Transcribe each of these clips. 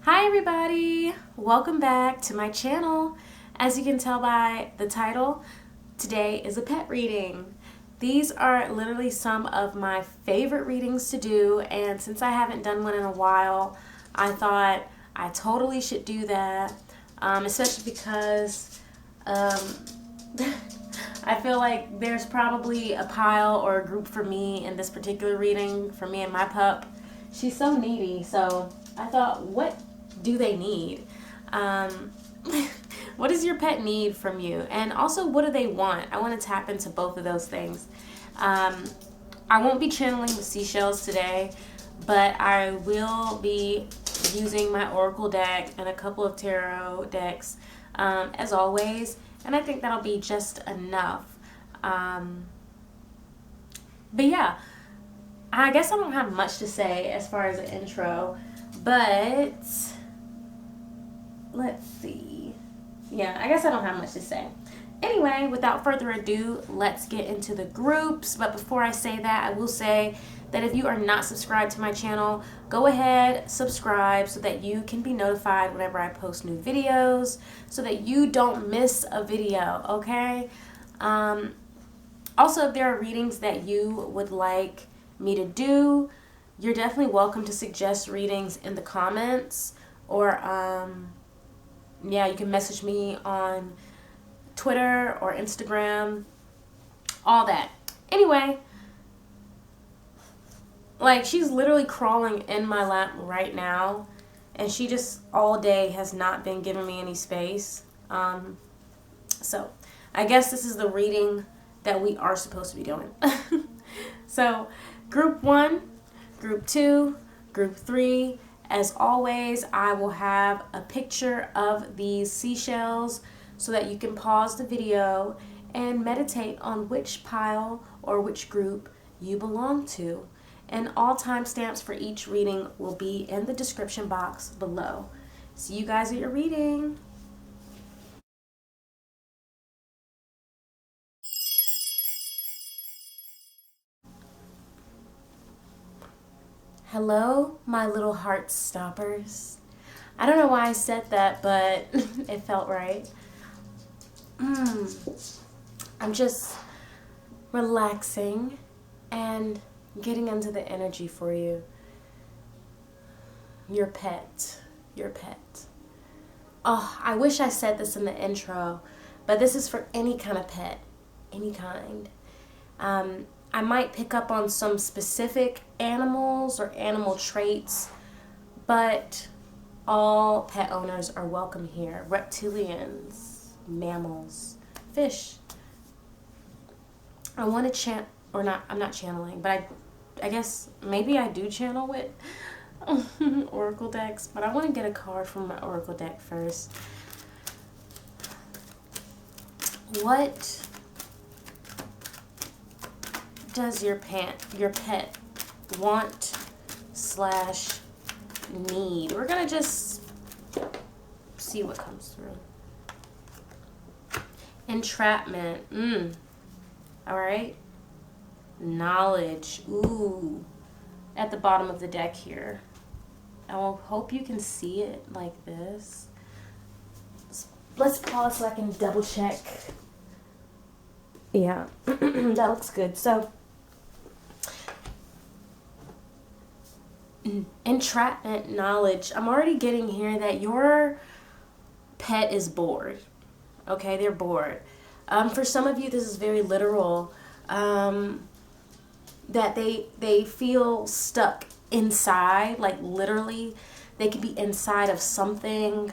Hi everybody! Welcome back to my channel. As you can tell by the title, today is a pet reading. These are literally some of my favorite readings to do, and since I haven't done one in a while, I thought I totally should do that, especially because I feel like there's probably a pile or a group for me in this particular reading, for me and my pup. She's so needy, so I thought, what do they need? What does your pet need from you? And also, what do they want? I want to tap into both of those things. I won't be channeling the seashells today, but I will be using my oracle deck and a couple of tarot decks, as always. And I think that'll be just enough. But yeah, I guess I don't have much to say as far as an intro, but let's see. Yeah, I guess I don't have much to say. Anyway, without further ado, let's get into the groups. But before I say that, I will say that if you are not subscribed to my channel, go ahead, subscribe so that you can be notified whenever I post new videos, so that you don't miss a video, okay? Also, if there are readings that you would like me to do, you're definitely welcome to suggest readings in the comments, or yeah, you can message me on Twitter or Instagram, all that. Anyway, like, she's literally crawling in my lap right now, and she just all day has not been giving me any space. So I guess this is the reading that we are supposed to be doing. So group 1, group 2, group 3. As always, I will have a picture of these seashells so that you can pause the video and meditate on which pile or which group you belong to. And all timestamps for each reading will be in the description box below. See you guys at your reading. Hello, my little heart stoppers. I don't know why I said that, but it felt right. I'm just relaxing and getting into the energy for you. Your pet. Your pet. Oh, I wish I said this in the intro, but this is for any kind of pet. Any kind. I might pick up on some specific animals or animal traits, but all pet owners are welcome here. Reptilians, mammals, fish. I want to I'm not channeling, but I guess maybe I do channel with oracle decks, but I want to get a card from my oracle deck first. What does your pet want / need? We're gonna just see what comes through. Entrapment. All right. Knowledge. Ooh. At the bottom of the deck here. I will hope you can see it like this. Let's pause so I can double check. Yeah, that looks good. So, entrapment, knowledge. I'm already getting here that your pet is bored. Okay, they're bored. For some of you, this is very literal. That they feel stuck inside, like literally. They could be inside of something,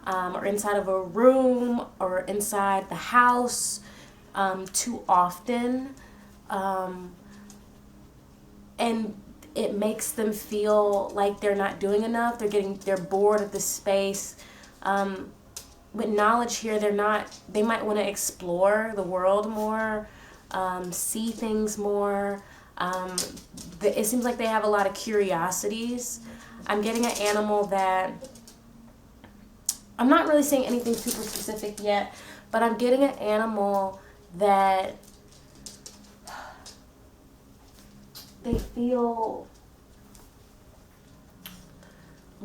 or inside of a room, or inside the house, too often. And it makes them feel like they're not doing enough. They're bored of the space. With knowledge here, they might want to explore the world more, see things more. It seems like they have a lot of curiosities. I'm getting an animal that, I'm not really saying anything super specific yet, but I'm getting an animal that they feel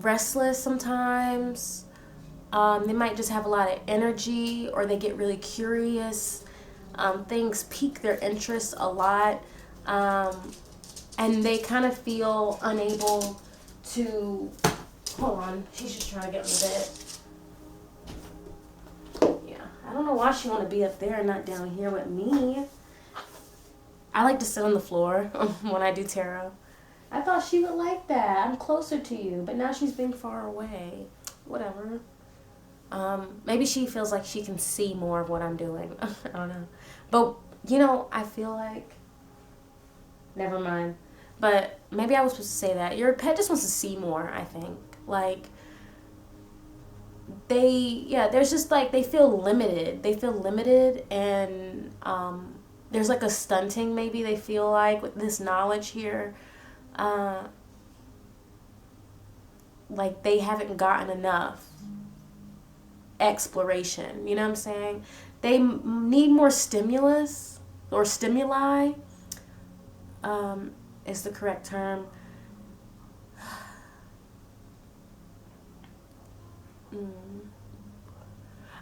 restless sometimes. They might just have a lot of energy, or they get really curious. Things pique their interest a lot. And they kind of feel unable to... Hold on. She's just trying to get on the bed. Yeah. I don't know why she want to be up there and not down here with me. I like to sit on the floor when I do tarot. I thought she would like that. I'm closer to you. But now she's being far away. Whatever. Maybe she feels like she can see more of what I'm doing. I don't know. But, you know, I feel like... Never mind. But maybe I was supposed to say that. Your pet just wants to see more, I think. Like, there's just like, they feel limited. They feel limited, and there's like a stunting, maybe they feel like, with this knowledge here. Like, they haven't gotten enough exploration, you know what I'm saying? They need more stimulus, or stimuli, is the correct term.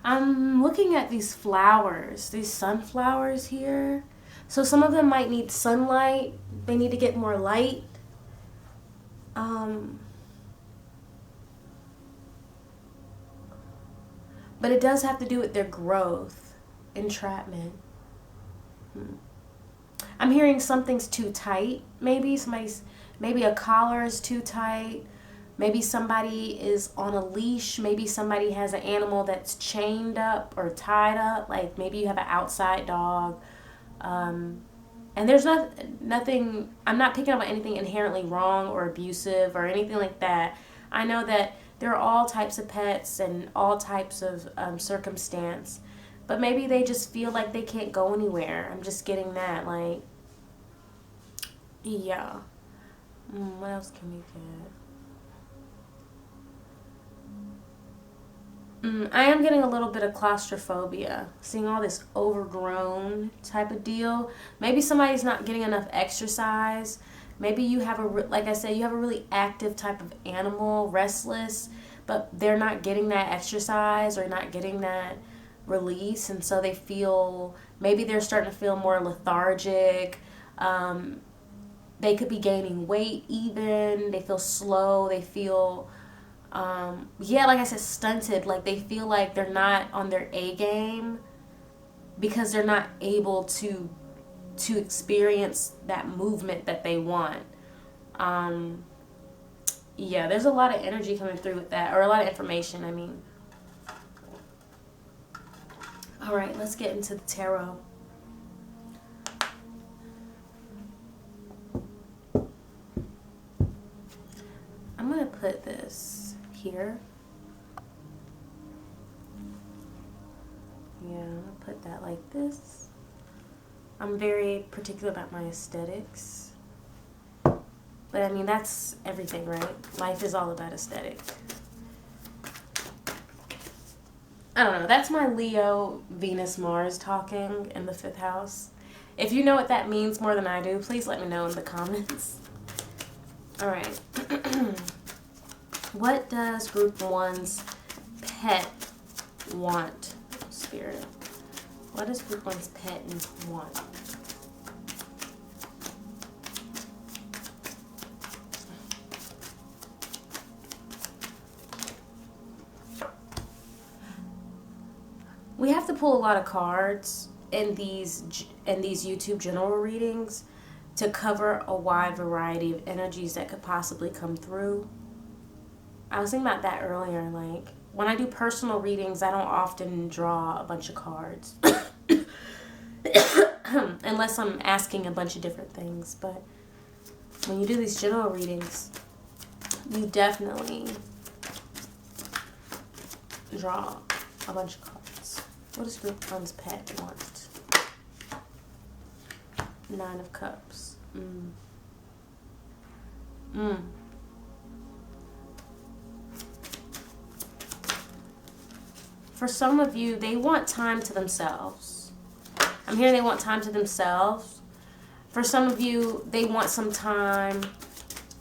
I'm looking at these flowers, these sunflowers here. So some of them might need sunlight. They need to get more light. But it does have to do with their growth, entrapment. I'm hearing something's too tight. Maybe a collar is too tight. Maybe somebody is on a leash. Maybe somebody has an animal that's chained up or tied up. Like, maybe you have an outside dog. And there's nothing, I'm not picking up on anything inherently wrong or abusive or anything like that. I know that there are all types of pets and all types of circumstance. But maybe they just feel like they can't go anywhere. I'm just getting that. Like, yeah. What else can we get? I am getting a little bit of claustrophobia. Seeing all this overgrown type of deal. Maybe somebody's not getting enough exercise. Maybe you have like I said, you have a really active type of animal, restless, but they're not getting that exercise or not getting that release, and so they feel, maybe they're starting to feel more lethargic. They could be gaining weight even. They feel slow. They feel, like I said, stunted. Like, they feel like they're not on their A game because they're not able to experience that movement that they want. There's a lot of energy coming through with that, or a lot of information, I mean. All right, let's get into the tarot. I'm going to put this here. Yeah, I'm going to put that like this. I'm very particular about my aesthetics. But I mean, that's everything, right? Life is all about aesthetic. I don't know. That's my Leo, Venus, Mars talking in the 5th house. If you know what that means more than I do, please let me know in the comments. All right. What does group 1's pet want, Spirit? What does group 1's pet want? We have to pull a lot of cards in these YouTube general readings to cover a wide variety of energies that could possibly come through. I was thinking about that earlier. Like, when I do personal readings, I don't often draw a bunch of cards. Unless I'm asking a bunch of different things. But when you do these general readings, you definitely draw a bunch of cards. What does group 1's pet want? 9 of Cups. For some of you, they want time to themselves. I'm hearing they want time to themselves. For some of you, they want some time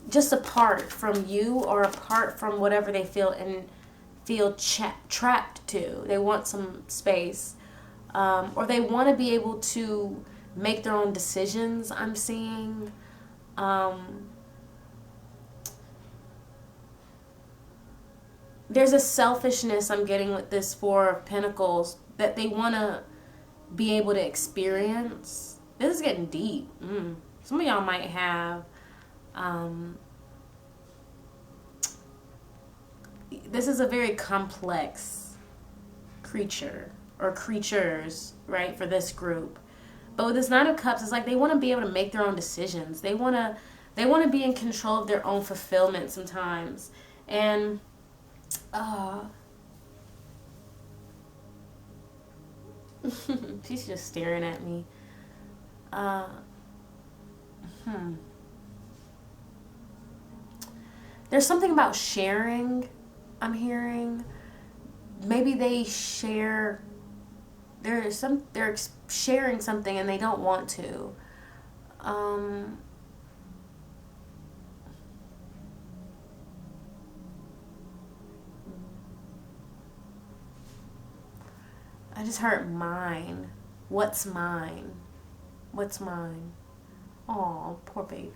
just apart from you or apart from whatever they feel and feel trapped to. They want some space, or they want to be able to make their own decisions. I'm seeing. There's a selfishness I'm getting with this Four of Pentacles that they want to be able to experience. This is getting deep. Some of y'all might have this is a very complex creature or creatures, right, for this group. But with this Nine of Cups, it's like they want to be able to make their own decisions. They want to be in control of their own fulfillment sometimes. And she's just staring at me. There's something about sharing, I'm hearing. Maybe they share, they're sharing something and they don't want to. I just heard mine. What's mine? What's mine? Oh, poor baby.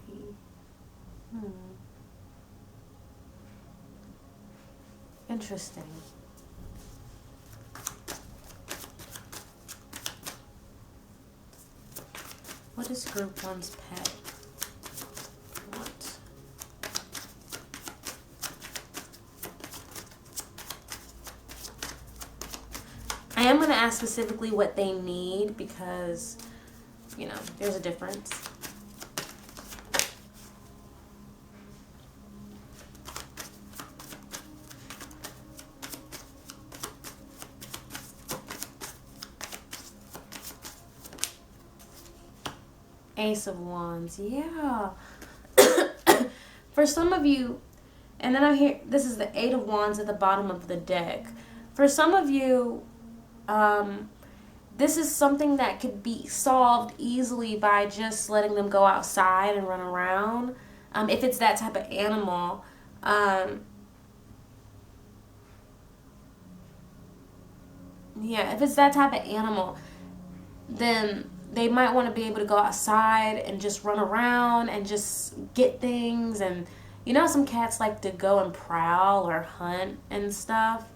Interesting. What is group one's pet? What? I am going to ask specifically what they need because, you know, there's a difference. Ace of Wands, yeah. For some of you, and then I hear, this is the Eight of Wands at the bottom of the deck. For some of you, this is something that could be solved easily by just letting them go outside and run around. If it's that type of animal. Yeah, if it's that type of animal, then they might want to be able to go outside and just run around and just get things. And you know, some cats like to go and prowl or hunt and stuff.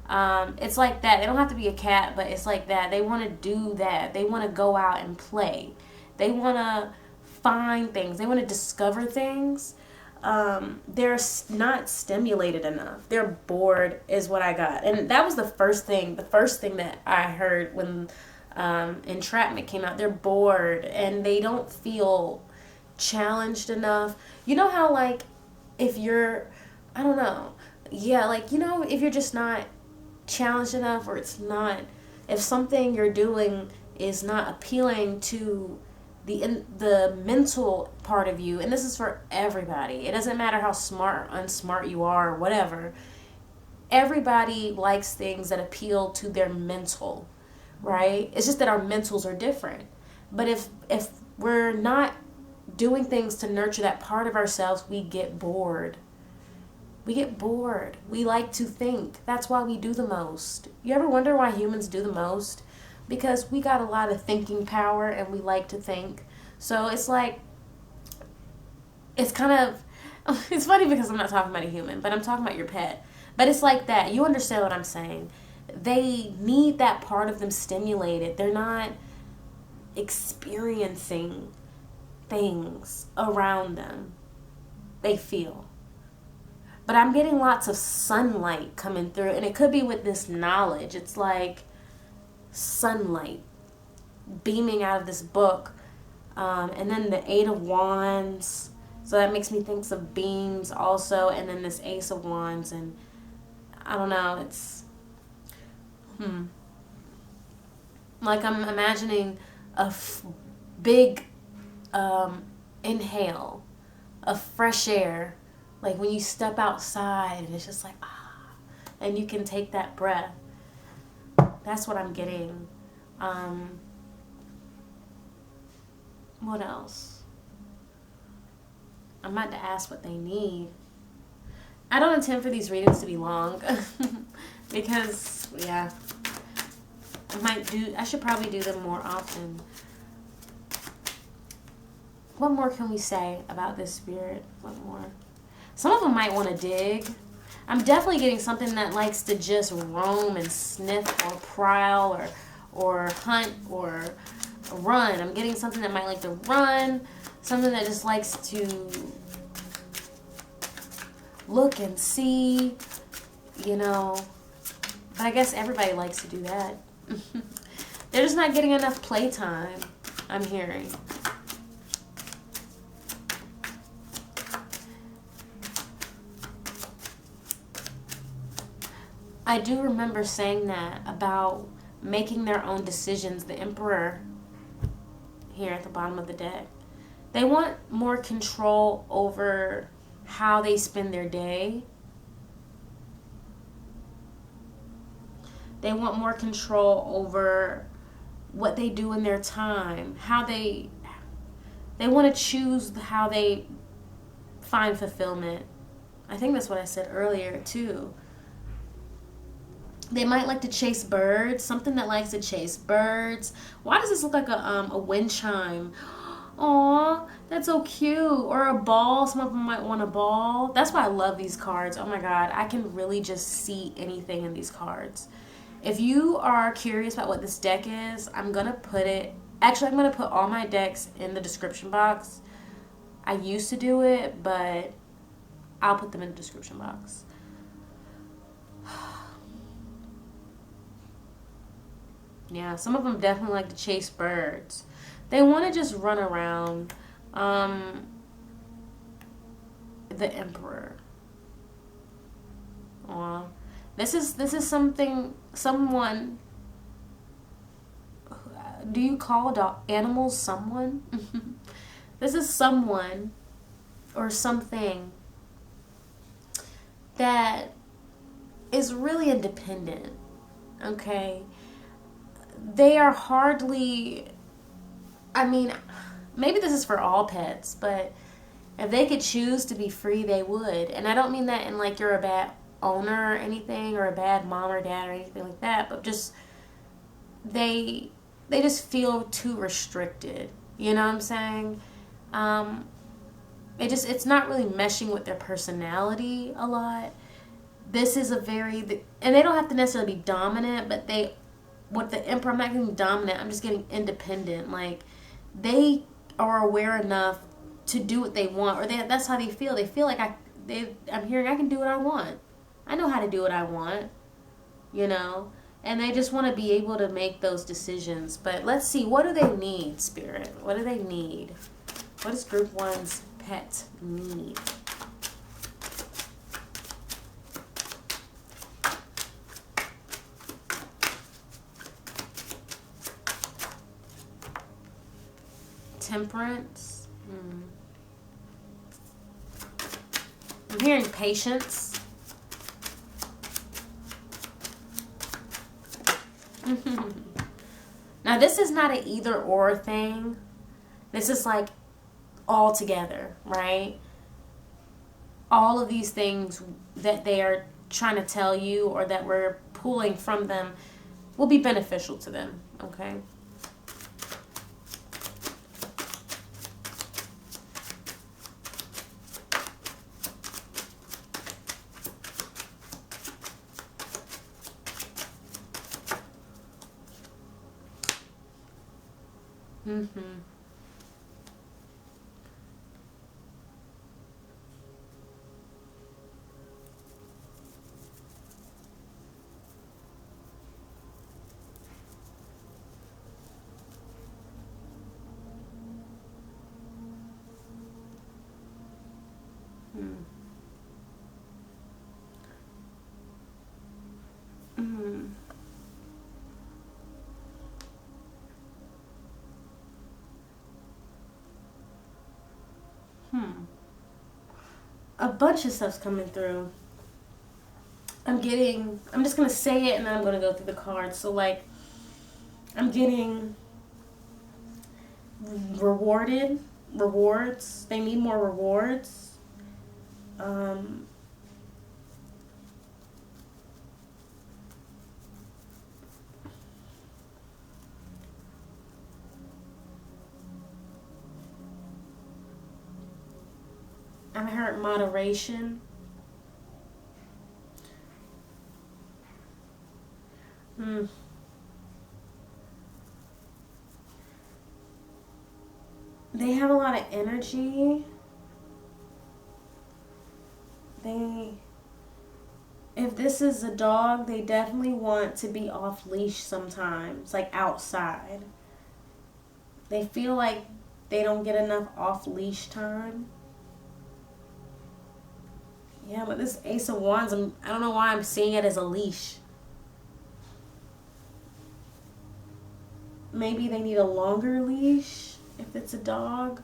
It's like that. They don't have to be a cat, but it's like that. They want to do that. They want to go out and play. They want to find things. They want to discover things. They're not stimulated enough. They're bored is what I got. And that was the first thing that I heard when Entrapment came out. They're bored and they don't feel challenged enough. You know how, like, if you're, I don't know, yeah, like, you know, if you're just not challenged enough, or it's not, if something you're doing is not appealing to the mental part of you, and this is for everybody. It doesn't matter how smart or unsmart you are or whatever. Everybody likes things that appeal to their mental, right? It's just that our mentals are different. But if we're not doing things to nurture that part of ourselves, we get bored. We get bored. We like to think. That's why we do the most. You ever wonder why humans do the most? Because we got a lot of thinking power and we like to think. So it's like, it's kind of, it's funny because I'm not talking about a human, but I'm talking about your pet. But it's like that. You understand what I'm saying. They need that part of them stimulated. They're not experiencing things around them. They feel. But I'm getting lots of sunlight coming through. And it could be with this knowledge. It's like sunlight beaming out of this book. And then the Eight of Wands. So that makes me think of beams also. And then this Ace of Wands. And I don't know. It's... Like I'm imagining a big inhale of fresh air. Like when you step outside and it's just like, and you can take that breath. That's what I'm getting. What else? I'm about to ask what they need. I don't intend for these readings to be long because, yeah, I should probably do them more often. What more can we say about this spirit? What more? Some of them might want to dig. I'm definitely getting something that likes to just roam and sniff or prowl or hunt or run. I'm getting something that might like to run. Something that just likes to look and see, you know. But I guess everybody likes to do that. They're just not getting enough playtime, I'm hearing. I do remember saying that about making their own decisions. The Emperor here at the bottom of the deck. They want more control over how they spend their day. They want more control over what they do in their time. How they want to choose how they find fulfillment. I think that's what I said earlier too. They might like to chase birds. Something that likes to chase birds. Why does this look like a wind chime? Aw, that's so cute. Or a ball. Some of them might want a ball. That's why I love these cards. Oh my god, I can really just see anything in these cards. If you are curious about what this deck is, I'm going to put it... Actually, I'm going to put all my decks in the description box. I used to do it, but I'll put them in the description box. Yeah, some of them definitely like to chase birds. They want to just run around. The Emperor. Aw. This is someone. Do you call animals someone? This is someone or something that is really independent. Okay? They are hardly, I mean, maybe this is for all pets, but if they could choose to be free, they would. And I don't mean that in like you're a bad owner or anything, or a bad mom or dad or anything like that, but just they just feel too restricted. You know what I'm saying? It's not really meshing with their personality a lot. This is and they don't have to necessarily be dominant, but with the Emperor, I'm not getting dominant, I'm just getting independent. Like, they are aware enough to do what they want, or that's how they feel. They feel like I'm hearing I can do what I want. I know how to do what I want, you know? And they just want to be able to make those decisions. But let's see, what do they need, Spirit? What do they need? What does Group 1's pet need? Temperance. I'm hearing patience. Now this is not an either or thing. This is like all together, right? All of these things that they are trying to tell you or that we're pulling from them will be beneficial to them, okay? A bunch of stuff's coming through. I'm just going to say it and then I'm going to go through the cards. So, like, I'm getting rewarded. rewards. They need more rewards. I heard moderation. They have a lot of energy. If this is a dog, they definitely want to be off leash sometimes, like outside. They feel like they don't get enough off leash time. Yeah, but this Ace of Wands, I don't know why I'm seeing it as a leash. Maybe they need a longer leash if it's a dog.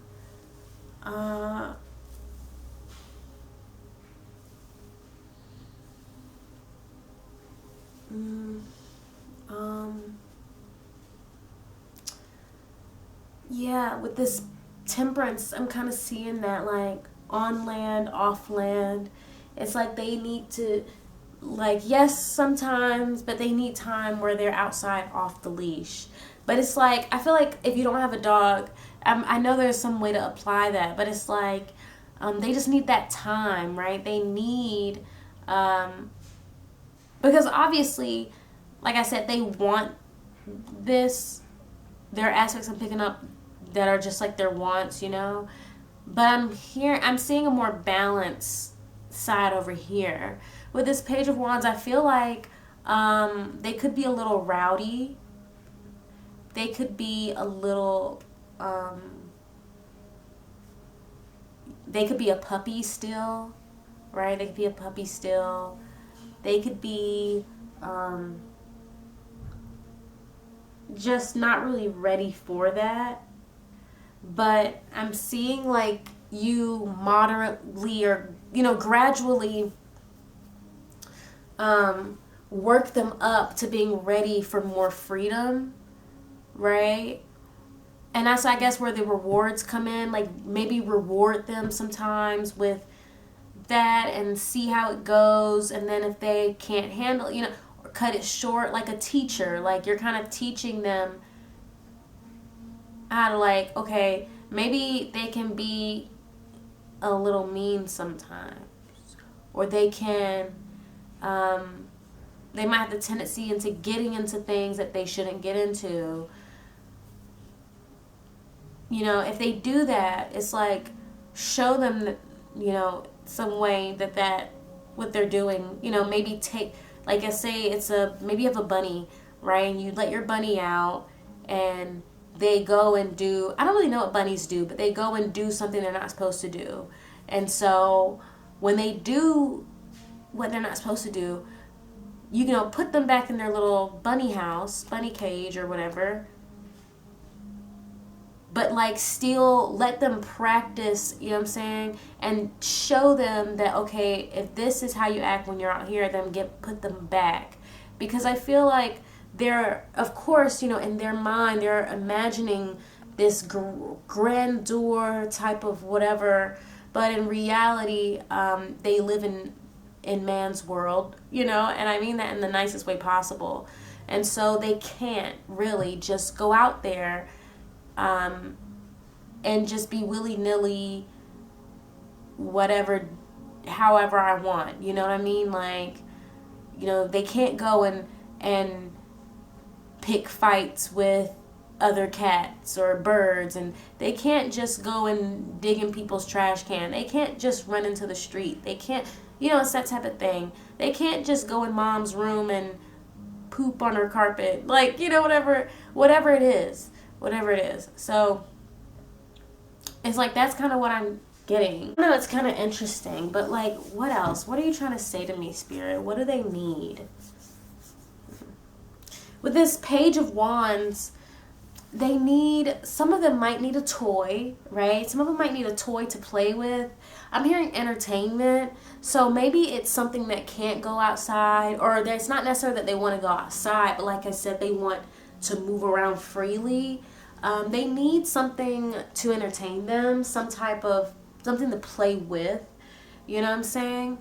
Yeah, with this Temperance, I'm kind of seeing that, like, on land, off land. It's like they need to, like, yes, sometimes, but they need time where they're outside off the leash. But it's like, I feel like if you don't have a dog, I know there's some way to apply that, but it's like they just need that time, right? They need, because obviously, like I said, they want this. There are aspects I'm picking up that are just like their wants, you know? But I'm seeing a more balanced side over here. With this Page of Wands, I feel like they could be a little rowdy. They could be a little, they could be a puppy still, right? They could be a puppy still. They could be just not really ready for that. But I'm seeing like you moderately or, you know, gradually work them up to being ready for more freedom, right? And that's, I guess, where the rewards come in. Like, maybe reward them sometimes with that and see how it goes. And then if they can't handle, you know, or cut it short like a teacher. Like, you're kind of teaching them how to, like, okay, maybe they can be a little mean sometimes. Or they can, they might have the tendency into getting into things that they shouldn't get into. You know, if they do that, it's like, show them that, you know, some way that what they're doing, you know, maybe take, like I say, maybe you have a bunny, right? And you let your bunny out and they go and do, I don't really know what bunnies do, but they go and do something they're not supposed to do. And so when they do what they're not supposed to do, you know, put them back in their little bunny house, bunny cage or whatever. But, like, still let them practice, you know what I'm saying? And show them that, okay, if this is how you act when you're out here, then put them back. Because I feel like they're, of course, you know, in their mind, they're imagining this grandeur type of whatever. But in reality, they live in man's world, you know? And I mean that in the nicest way possible. And so they can't really just go out there and just be willy-nilly whatever, however I want, you know what I mean? Like, you know, they can't go and pick fights with other cats or birds, and they can't just go and dig in people's trash can. They can't just run into the street. They can't, you know, it's that type of thing. They can't just go in mom's room and poop on her carpet. Like, you know, whatever it is. So it's like, that's kind of what I'm getting. I know it's kind of interesting, but like, what else? What are you trying to say to me, Spirit? What do they need? With this Page of Wands, some of them might need a toy, right? Some of them might need a toy to play with. I'm hearing entertainment, so maybe it's something that can't go outside, or it's not necessarily that they want to go outside, but like I said, they want to move around freely. They need something to entertain them, something to play with. You know what I'm saying?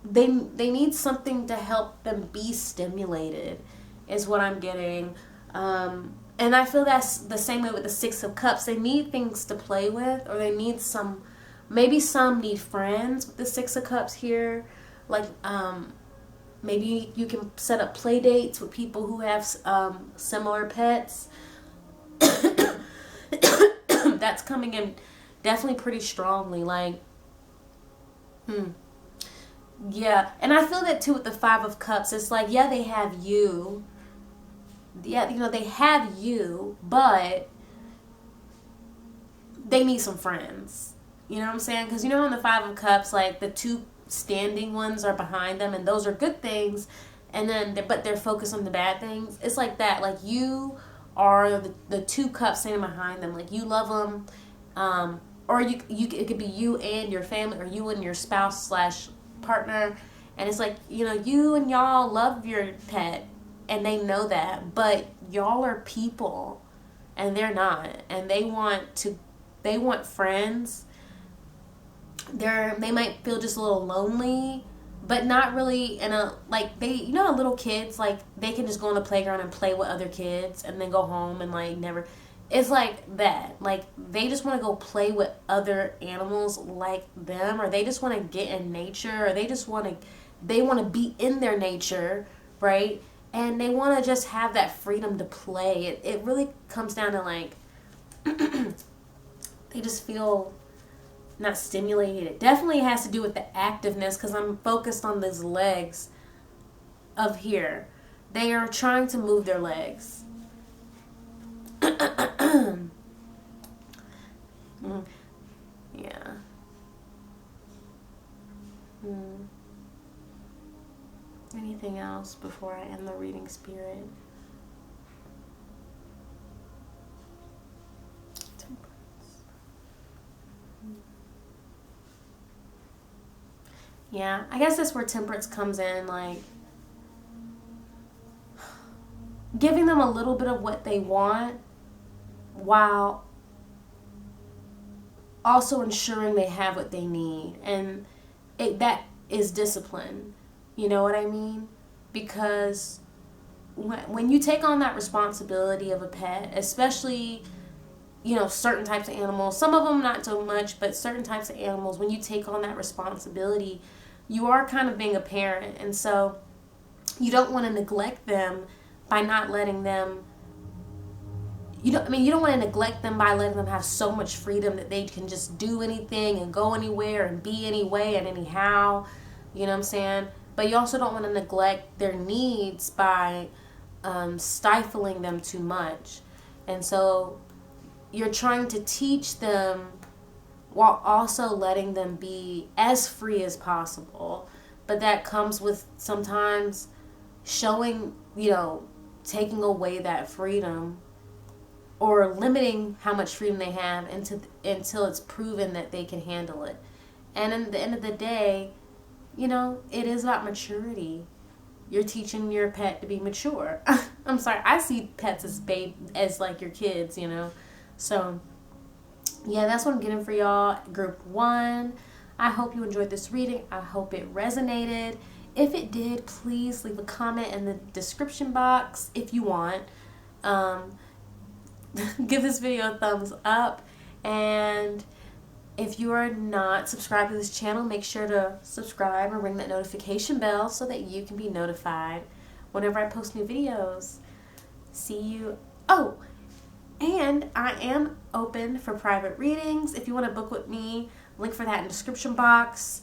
They need something to help them be stimulated, is what I'm getting. And I feel that's the same way with the Six of Cups. They need things to play with, or they need maybe some need friends with the Six of Cups here. Like, maybe you can set up play dates with people who have similar pets. That's coming in definitely pretty strongly. Like, yeah. And I feel that too with the Five of Cups. It's like, yeah, they have you. Yeah, you know, they have you, but they need some friends. You know what I'm saying? Because, you know, in the Five of Cups, like, the two standing ones are behind them, and those are good things, and then but they're focused on the bad things. It's like that. Like, you are the two cups standing behind them. Like, you love them, or you it could be you and your family, or you and your spouse / partner, and it's like, you know, you and y'all love your pet, and they know that, but y'all are people, and they're not, and they want friends. They might feel just a little lonely, but not really in a, like, you know, little kids, like, they can just go on the playground and play with other kids and then go home and, like, never. It's like that. Like, they just want to go play with other animals like them, or they just want to get in nature, or they want to be in their nature, right? And they want to just have that freedom to play. It really comes down to, like, they just feel not stimulated. It definitely has to do with the activeness, because I'm focused on these legs of here. They are trying to move their legs. Yeah. Anything else before I end the reading, Spirit? Yeah, I guess that's where Temperance comes in, like, giving them a little bit of what they want while also ensuring they have what they need. And that is discipline. You know what I mean? Because when you take on that responsibility of a pet, especially, you know, certain types of animals, some of them not so much, but certain types of animals, when you take on that responsibility, you are kind of being a parent. And so you don't want to neglect them by not letting them, you don't want to neglect them by letting them have so much freedom that they can just do anything and go anywhere and be any way and anyhow. You know what I'm saying? But you also don't want to neglect their needs by stifling them too much. And so you're trying to teach them while also letting them be as free as possible. But that comes with sometimes showing, you know, taking away that freedom, or limiting how much freedom they have until it's proven that they can handle it. And at the end of the day, you know, it is about maturity. You're teaching your pet to be mature. I'm sorry, I see pets as like your kids, you know. So, yeah, that's what I'm getting for y'all. Group 1. I hope you enjoyed this reading. I hope it resonated. If it did, please leave a comment in the description box if you want. Give this video a thumbs up. And if you are not subscribed to this channel, make sure to subscribe and ring that notification bell so that you can be notified whenever I post new videos. See you. Oh, and I am open for private readings. If you want to book with me, link for that in the description box.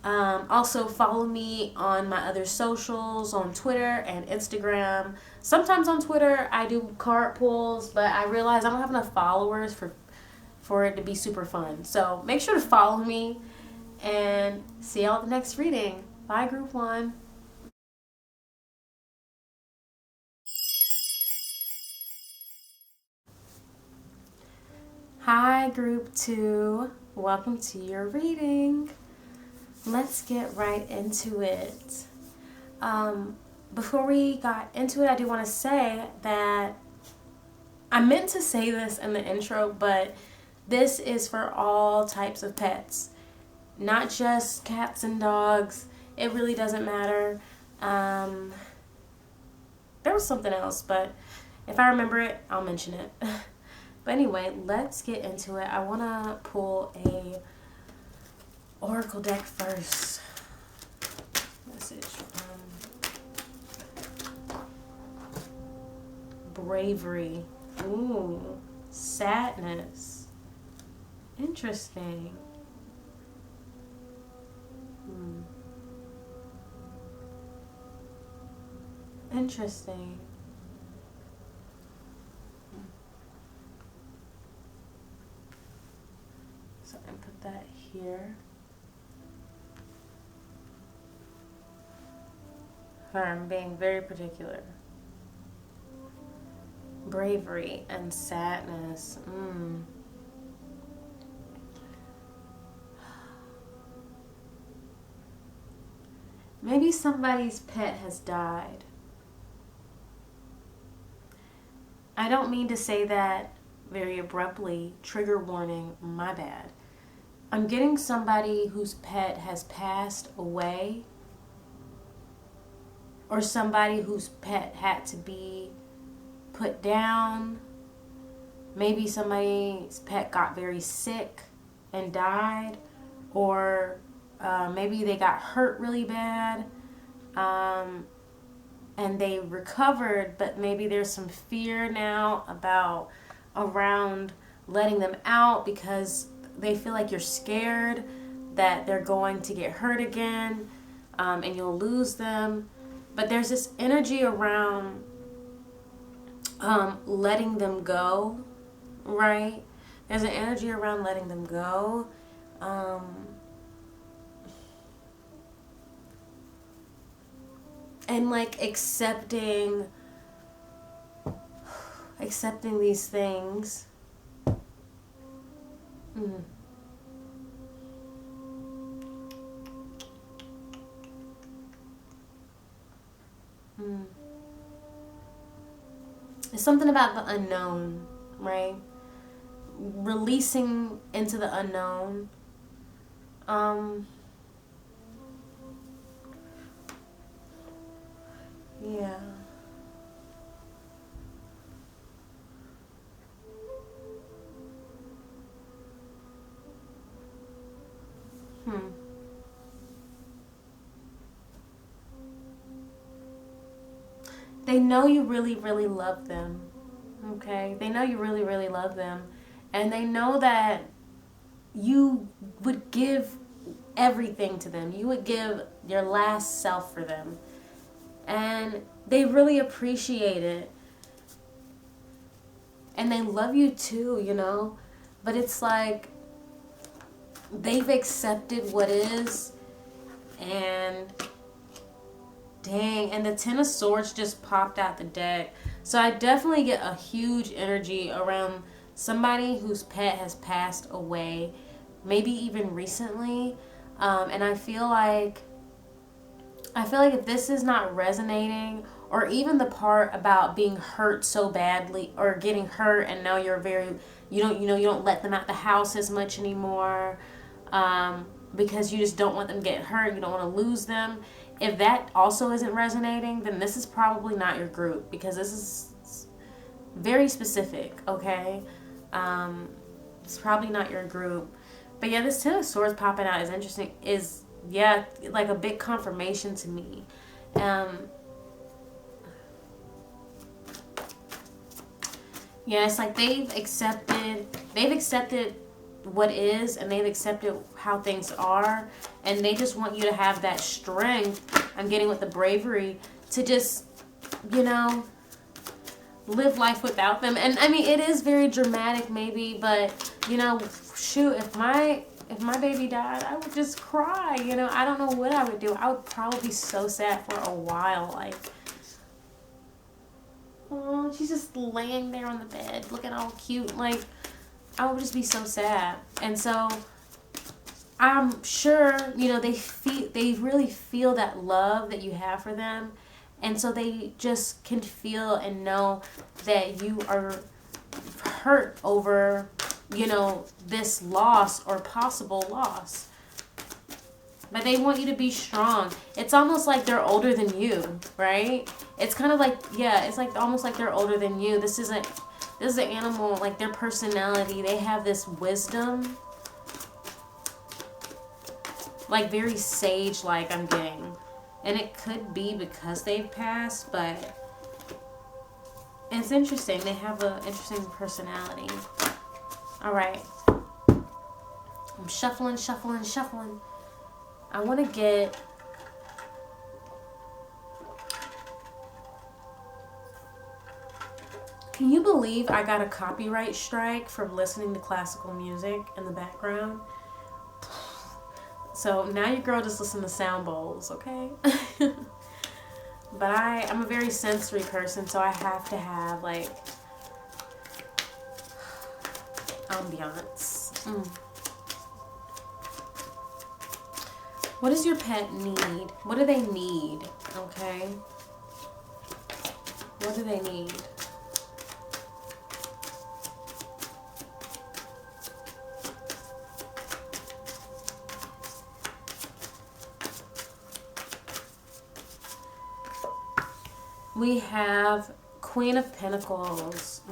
Also follow me on my other socials, on Twitter and Instagram. Sometimes on Twitter I do card pulls, but I realize I don't have enough followers for it to be super fun. So make sure to follow me, and see y'all at the next reading. Bye, Group 1. Hi, Group 2. Welcome to your reading. Let's get right into it. Before we got into it, I do want to say that I meant to say this in the intro, but this is for all types of pets, not just cats and dogs. It really doesn't matter. There was something else, but if I remember it, I'll mention it. But anyway, let's get into it. I want to pull a oracle deck first. Message from bravery. Ooh, sadness. Interesting. Interesting. So I put that here. I'm being very particular. Bravery and sadness. Maybe somebody's pet has died. I don't mean to say that very abruptly. Trigger warning, my bad. I'm getting somebody whose pet has passed away, or somebody whose pet had to be put down. Maybe somebody's pet got very sick and died, or maybe they got hurt really bad and they recovered, but maybe there's some fear now around letting them out because they feel like you're scared that they're going to get hurt again and you'll lose them. But there's this energy around letting them go, right? There's an energy around letting them go. And like accepting these things. It's something about the unknown, right? Releasing into the unknown. Yeah. They know you really, really love them. Okay? They know you really, really love them. And they know that you would give everything to them. You would give your last self for them. And they really appreciate it. And they love you too, you know? But it's like they've accepted what is, and dang, and the Ten of Swords just popped out the deck. So I definitely get a huge energy around somebody whose pet has passed away, maybe even recently. And I feel like if this is not resonating, or even the part about being hurt so badly, or getting hurt and now you don't let them out the house as much anymore, because you just don't want them to get hurt, you don't want to lose them. If that also isn't resonating, then this is probably not your group, because this is very specific, okay? It's probably not your group. But yeah, this Ten of Swords popping out is interesting. Yeah, like a big confirmation to me. Yeah, it's like they've accepted what is, and they've accepted how things are, and they just want you to have that strength. I'm getting with the bravery to just, live life without them. And I mean, it is very dramatic maybe, but shoot, if my baby died, I would just cry. I don't know what I would do. I would probably be so sad for a while. Like, oh, she's just laying there on the bed looking all cute. Like, I would just be so sad. And so I'm sure, they really feel that love that you have for them. And so they just can feel and know that you are hurt over, you know, this loss or possible loss. But they want you to be strong. It's almost like they're older than you, right? It's kind of like, yeah, it's like almost like they're older than you. This is an animal, like their personality. They have this wisdom. Like very sage-like, I'm getting. And it could be because they've passed, but it's interesting. They have an interesting personality. All right. I'm shuffling. I want to get... Can you believe I got a copyright strike from listening to classical music in the background? So now your girl just listen to sound bowls, okay? But I'm a very sensory person, so I have to have, like, ambiance. What does your pet need? What do they need? Okay. What do they need? We have Queen of Pentacles.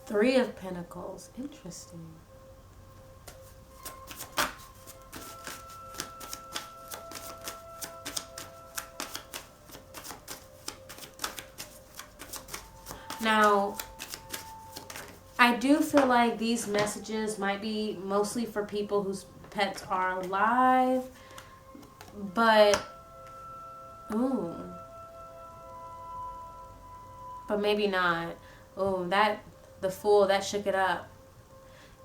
Three of Pentacles. Interesting. Now, I do feel like these messages might be mostly for people whose pets are alive, but, but maybe not. The Fool, that shook it up.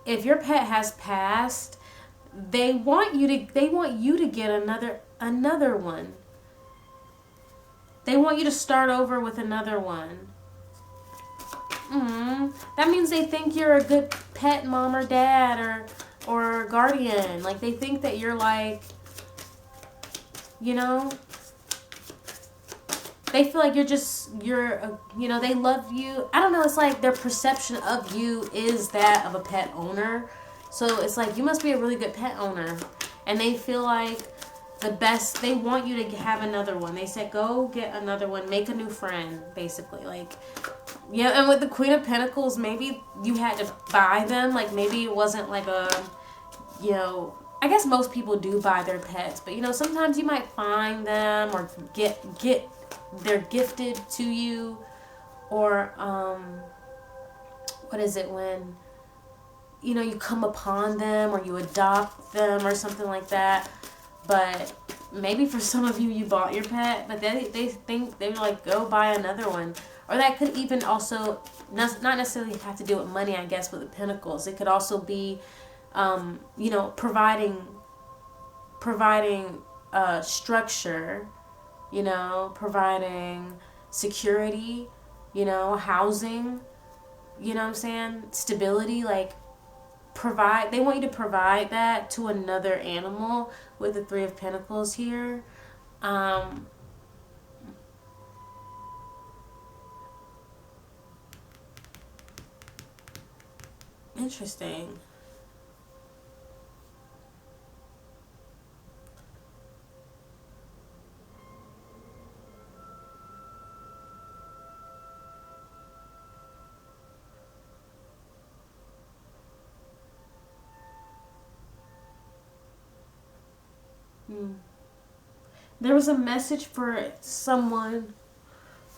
If your pet has passed, they want you to get another one. They want you to start over with another one. That means they think you're a good pet mom or dad or guardian. Like, they think that you're like, you know, they feel like they love you. I don't know, it's like their perception of you is that of a pet owner. So it's like, you must be a really good pet owner. And they feel like they want you to have another one. They said, go get another one, make a new friend, basically. Like, yeah, and with the Queen of Pentacles, maybe you had to buy them. Like, maybe it wasn't like I guess most people do buy their pets, but, sometimes you might find them or they're gifted to you, or, what is it when, you come upon them or you adopt them or something like that. But maybe for some of you, you bought your pet, but they think they're like, go buy another one. Or that could even also not necessarily have to do with money, I guess, with the Pentacles. It could also be, providing structure, providing security, housing, what I'm saying? Stability, like, they want you to provide that to another animal with the Three of Pentacles here. Interesting. There was a message for someone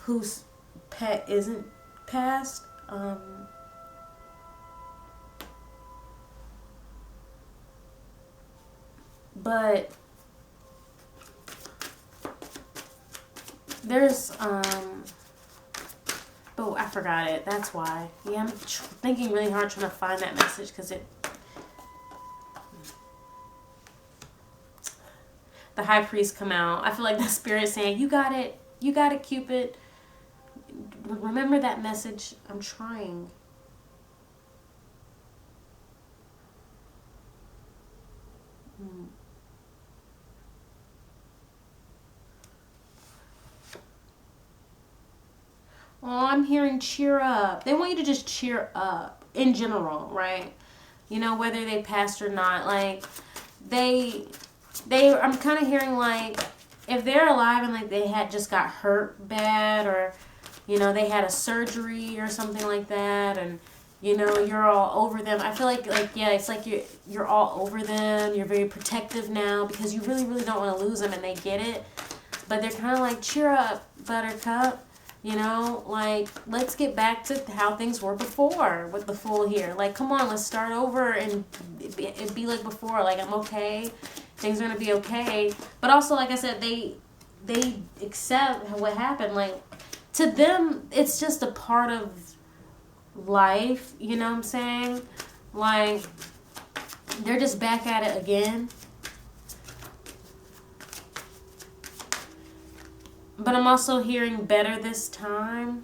whose pet isn't passed. But there's oh, I forgot it. That's why. Yeah, I'm thinking really hard trying to find that message because the High Priest come out. I feel like the Spirit saying, you got it, Cupid. Remember that message. I'm trying. Oh, I'm hearing cheer up. They want you to just cheer up in general, right? You know, whether they passed or not. Like, I'm kind of hearing, like, if they're alive and, like, they had just got hurt bad, or, you know, they had a surgery or something like that, and, you know, you're all over them. I feel like yeah, it's like you're all over them. You're very protective now because you really, really don't want to lose them, and they get it. But they're kind of like, cheer up, Buttercup. You know, like, let's get back to how things were before with the Fool here. Like, come on, let's start over and be like before. Like, I'm okay. Things are going to be okay. But also, like I said, they accept what happened. Like, to them, it's just a part of life. You know what I'm saying? Like, they're just back at it again. But I'm also hearing better this time.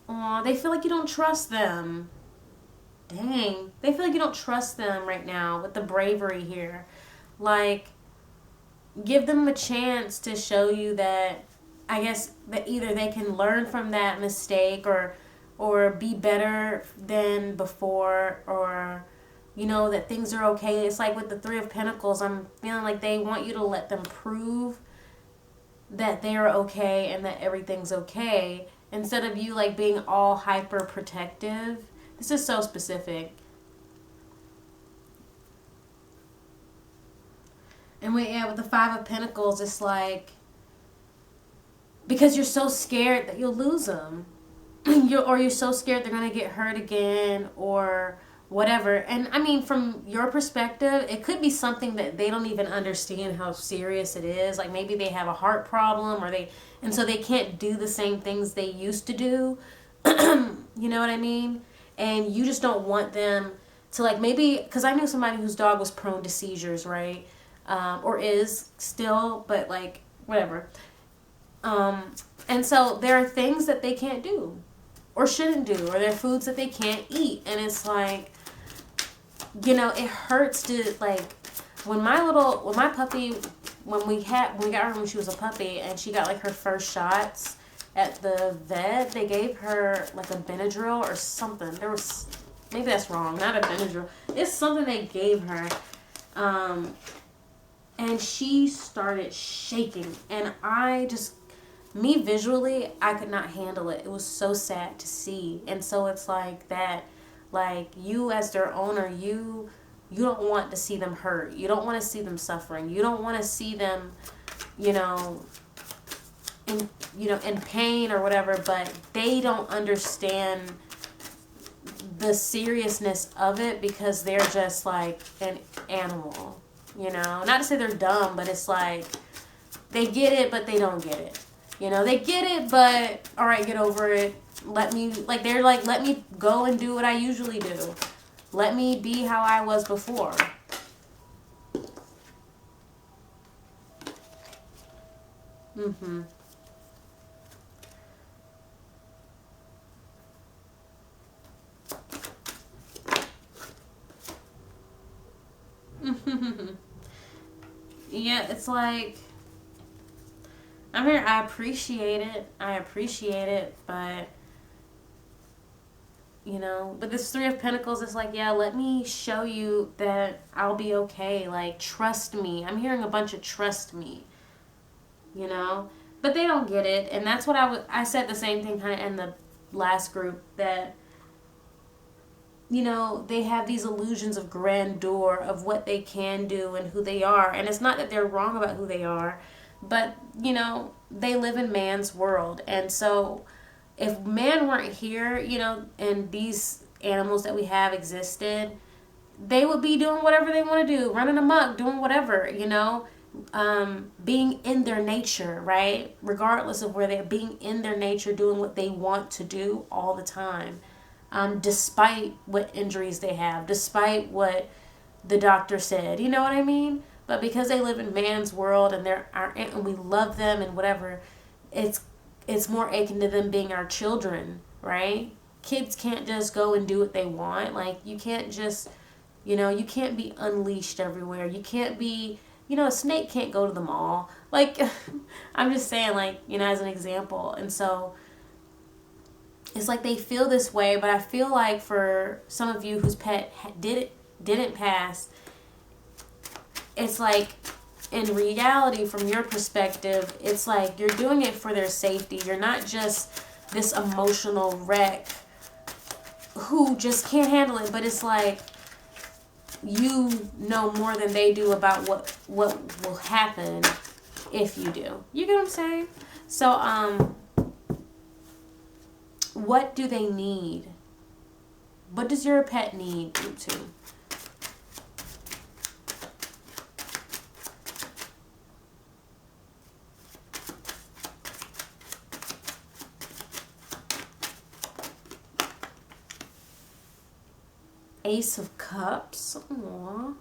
Aw, they feel like you don't trust them. Dang. They feel like you don't trust them right now with the bravery here. Like, give them a chance to show you that, I guess, that either they can learn from that mistake or be better than before, or, you know, that things are okay. It's like with the Three of Pentacles, I'm feeling like they want you to let them prove that they're okay and that everything's okay, instead of you, like, being all hyper protective. This is so specific. And with the Five of Pentacles, it's like, because you're so scared that you'll lose them. You're so scared they're going to get hurt again, or whatever. And I mean, from your perspective, it could be something that they don't even understand how serious it is. Like, maybe they have a heart problem, and so they can't do the same things they used to do. You know what I mean? And you just don't want them to, like, maybe, because I knew somebody whose dog was prone to seizures, right? Or is still, but, like, whatever. And so there are things that they can't do or shouldn't do, or there are foods that they can't eat. And it's like, you know, it hurts to, like, when my puppy, when we got her when she was a puppy, and she got, like, her first shots at the vet, they gave her, like, a Benadryl or something. Maybe that's wrong, not a Benadryl. It's something they gave her. And she started shaking, and me visually, I could not handle it. It was so sad to see. And so it's like that, like, you as their owner, you don't want to see them hurt. You don't want to see them suffering. You don't want to see them, in pain or whatever, but they don't understand the seriousness of it because they're just like an animal, Not to say they're dumb, but it's like they get it, but they don't get it. They get it, but all right, get over it. Let me go and do what I usually do. Let me be how I was before. Yeah, it's like, I mean, I appreciate it, but, but this Three of Pentacles is like, yeah, let me show you that I'll be okay. Like, trust me. I'm hearing a bunch of trust me, but they don't get it. And that's what I said the same thing kind of in the last group, that, they have these illusions of grandeur of what they can do and who they are. And it's not that they're wrong about who they are, but, they live in man's world. And so if man weren't here, and these animals that we have existed, they would be doing whatever they want to do, running amok, doing whatever, being in their nature, right? Regardless of where they're being in their nature, doing what they want to do all the time. Despite what injuries they have, despite what the doctor said, you know what I mean? But because they live in man's world and and we love them and whatever, it's more akin to them being our children, right? Kids can't just go and do what they want. Like, you can't just, you can't be unleashed everywhere. You can't be you know, a snake can't go to the mall. Like, I'm just saying, like, you know, as an example. And so it's like they feel this way, but I feel like for some of you whose pet didn't pass, it's like, in reality, from your perspective, it's like you're doing it for their safety. You're not just this emotional wreck who just can't handle it, but it's like you know more than they do about what will happen if you do. You get what I'm saying? So, what do they need? What does your pet need you to? Ace of Cups. Aww.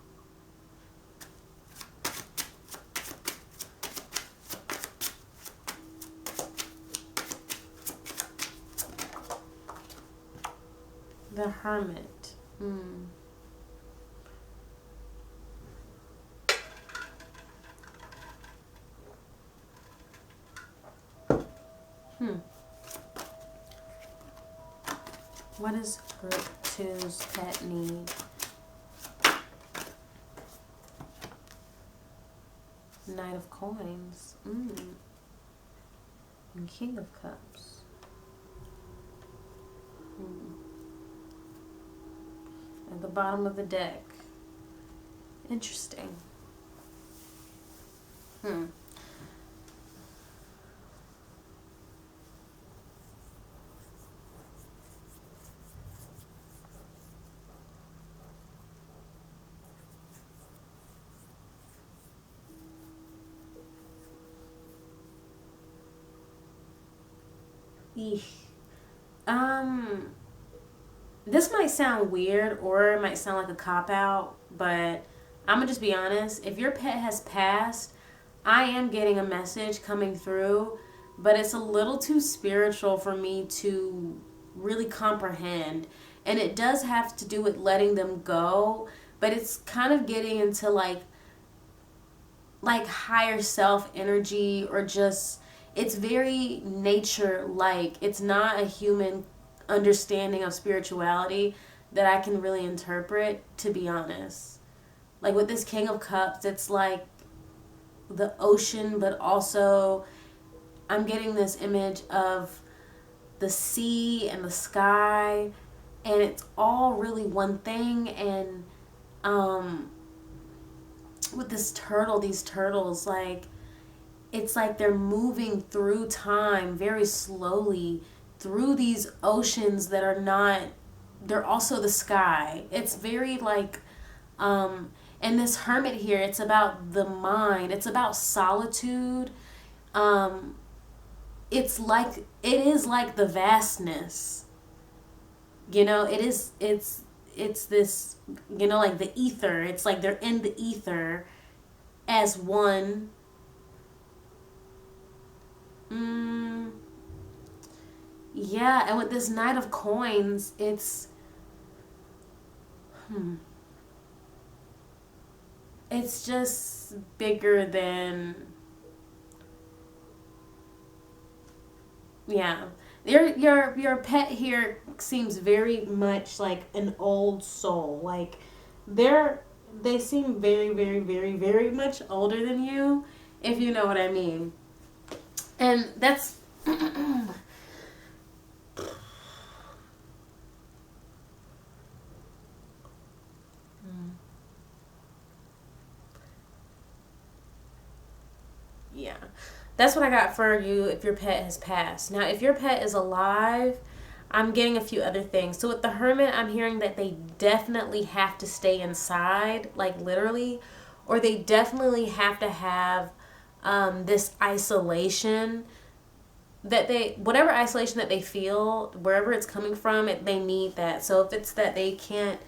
The Hermit. What does Group 2's pet need? Knight of Coins. And King of Cups. At the bottom of the deck. Interesting. Eesh. This might sound weird or it might sound like a cop-out, but I'm gonna just be honest. If your pet has passed, I am getting a message coming through, but it's a little too spiritual for me to really comprehend. And it does have to do with letting them go, but it's kind of getting into like higher self energy, or just, it's very nature like. It's not a human understanding of spirituality that I can really interpret, to be honest. Like with this King of Cups, it's like the ocean, but also I'm getting this image of the sea and the sky, and it's all really one thing. And with this turtle, these turtles, like, it's like they're moving through time very slowly through these oceans that are not, they're also the sky. It's very like, and this Hermit here, it's about the mind. It's about solitude. It's like, it is like the vastness. You know, it's this, you know, like the ether. It's like they're in the ether as one. Yeah, and with this Knight of Coins, it's it's just bigger than, yeah. Your pet here seems very much like an old soul. Like they seem very, very, very, very much older than you, if you know what I mean. And that's yeah. That's what I got for you if your pet has passed. Now, if your pet is alive, I'm getting a few other things. So with the Hermit, I'm hearing that they definitely have to stay inside, like literally, or they definitely have to have this isolation that they, whatever isolation that they feel, wherever it's coming from, they need that. So if it's that they can't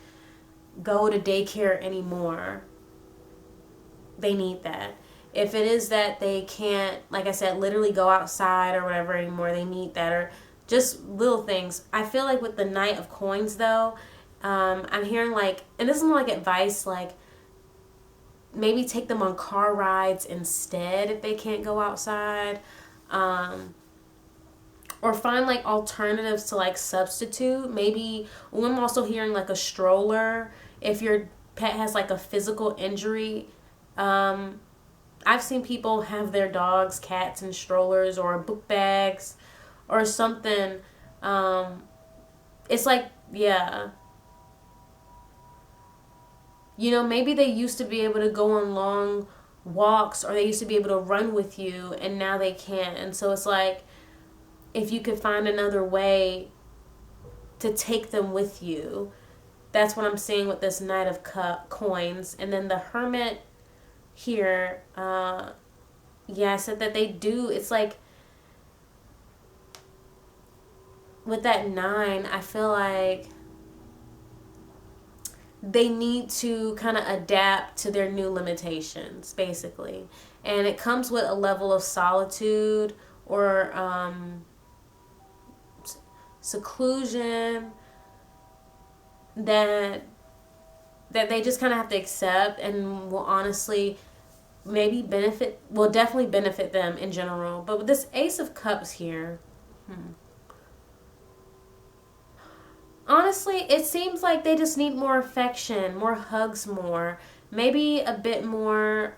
go to daycare anymore, they need that. If it is that they can't, like I said, literally go outside or whatever anymore, they need that. Or just little things. I feel like with the Knight of Coins, though, I'm hearing like, and this is more like advice, like maybe take them on car rides instead if they can't go outside. Or find like alternatives to like substitute. Maybe, well, I'm also hearing like a stroller if your pet has like a physical injury. I've seen people have their dogs, cats in strollers or book bags or something. It's like, yeah. You know, maybe they used to be able to go on long walks, or they used to be able to run with you, and now they can't. And so it's like, if you could find another way to take them with you. That's what I'm seeing with this Knight of Coins. And then the Hermit here, yeah, I said that they do, it's like, with that 9, I feel like they need to kind of adapt to their new limitations, basically. And it comes with a level of solitude or seclusion that they just kind of have to accept, and will honestly maybe will definitely benefit them in general. But with this Ace of Cups here, honestly, it seems like they just need more affection, more hugs, more. Maybe a bit more,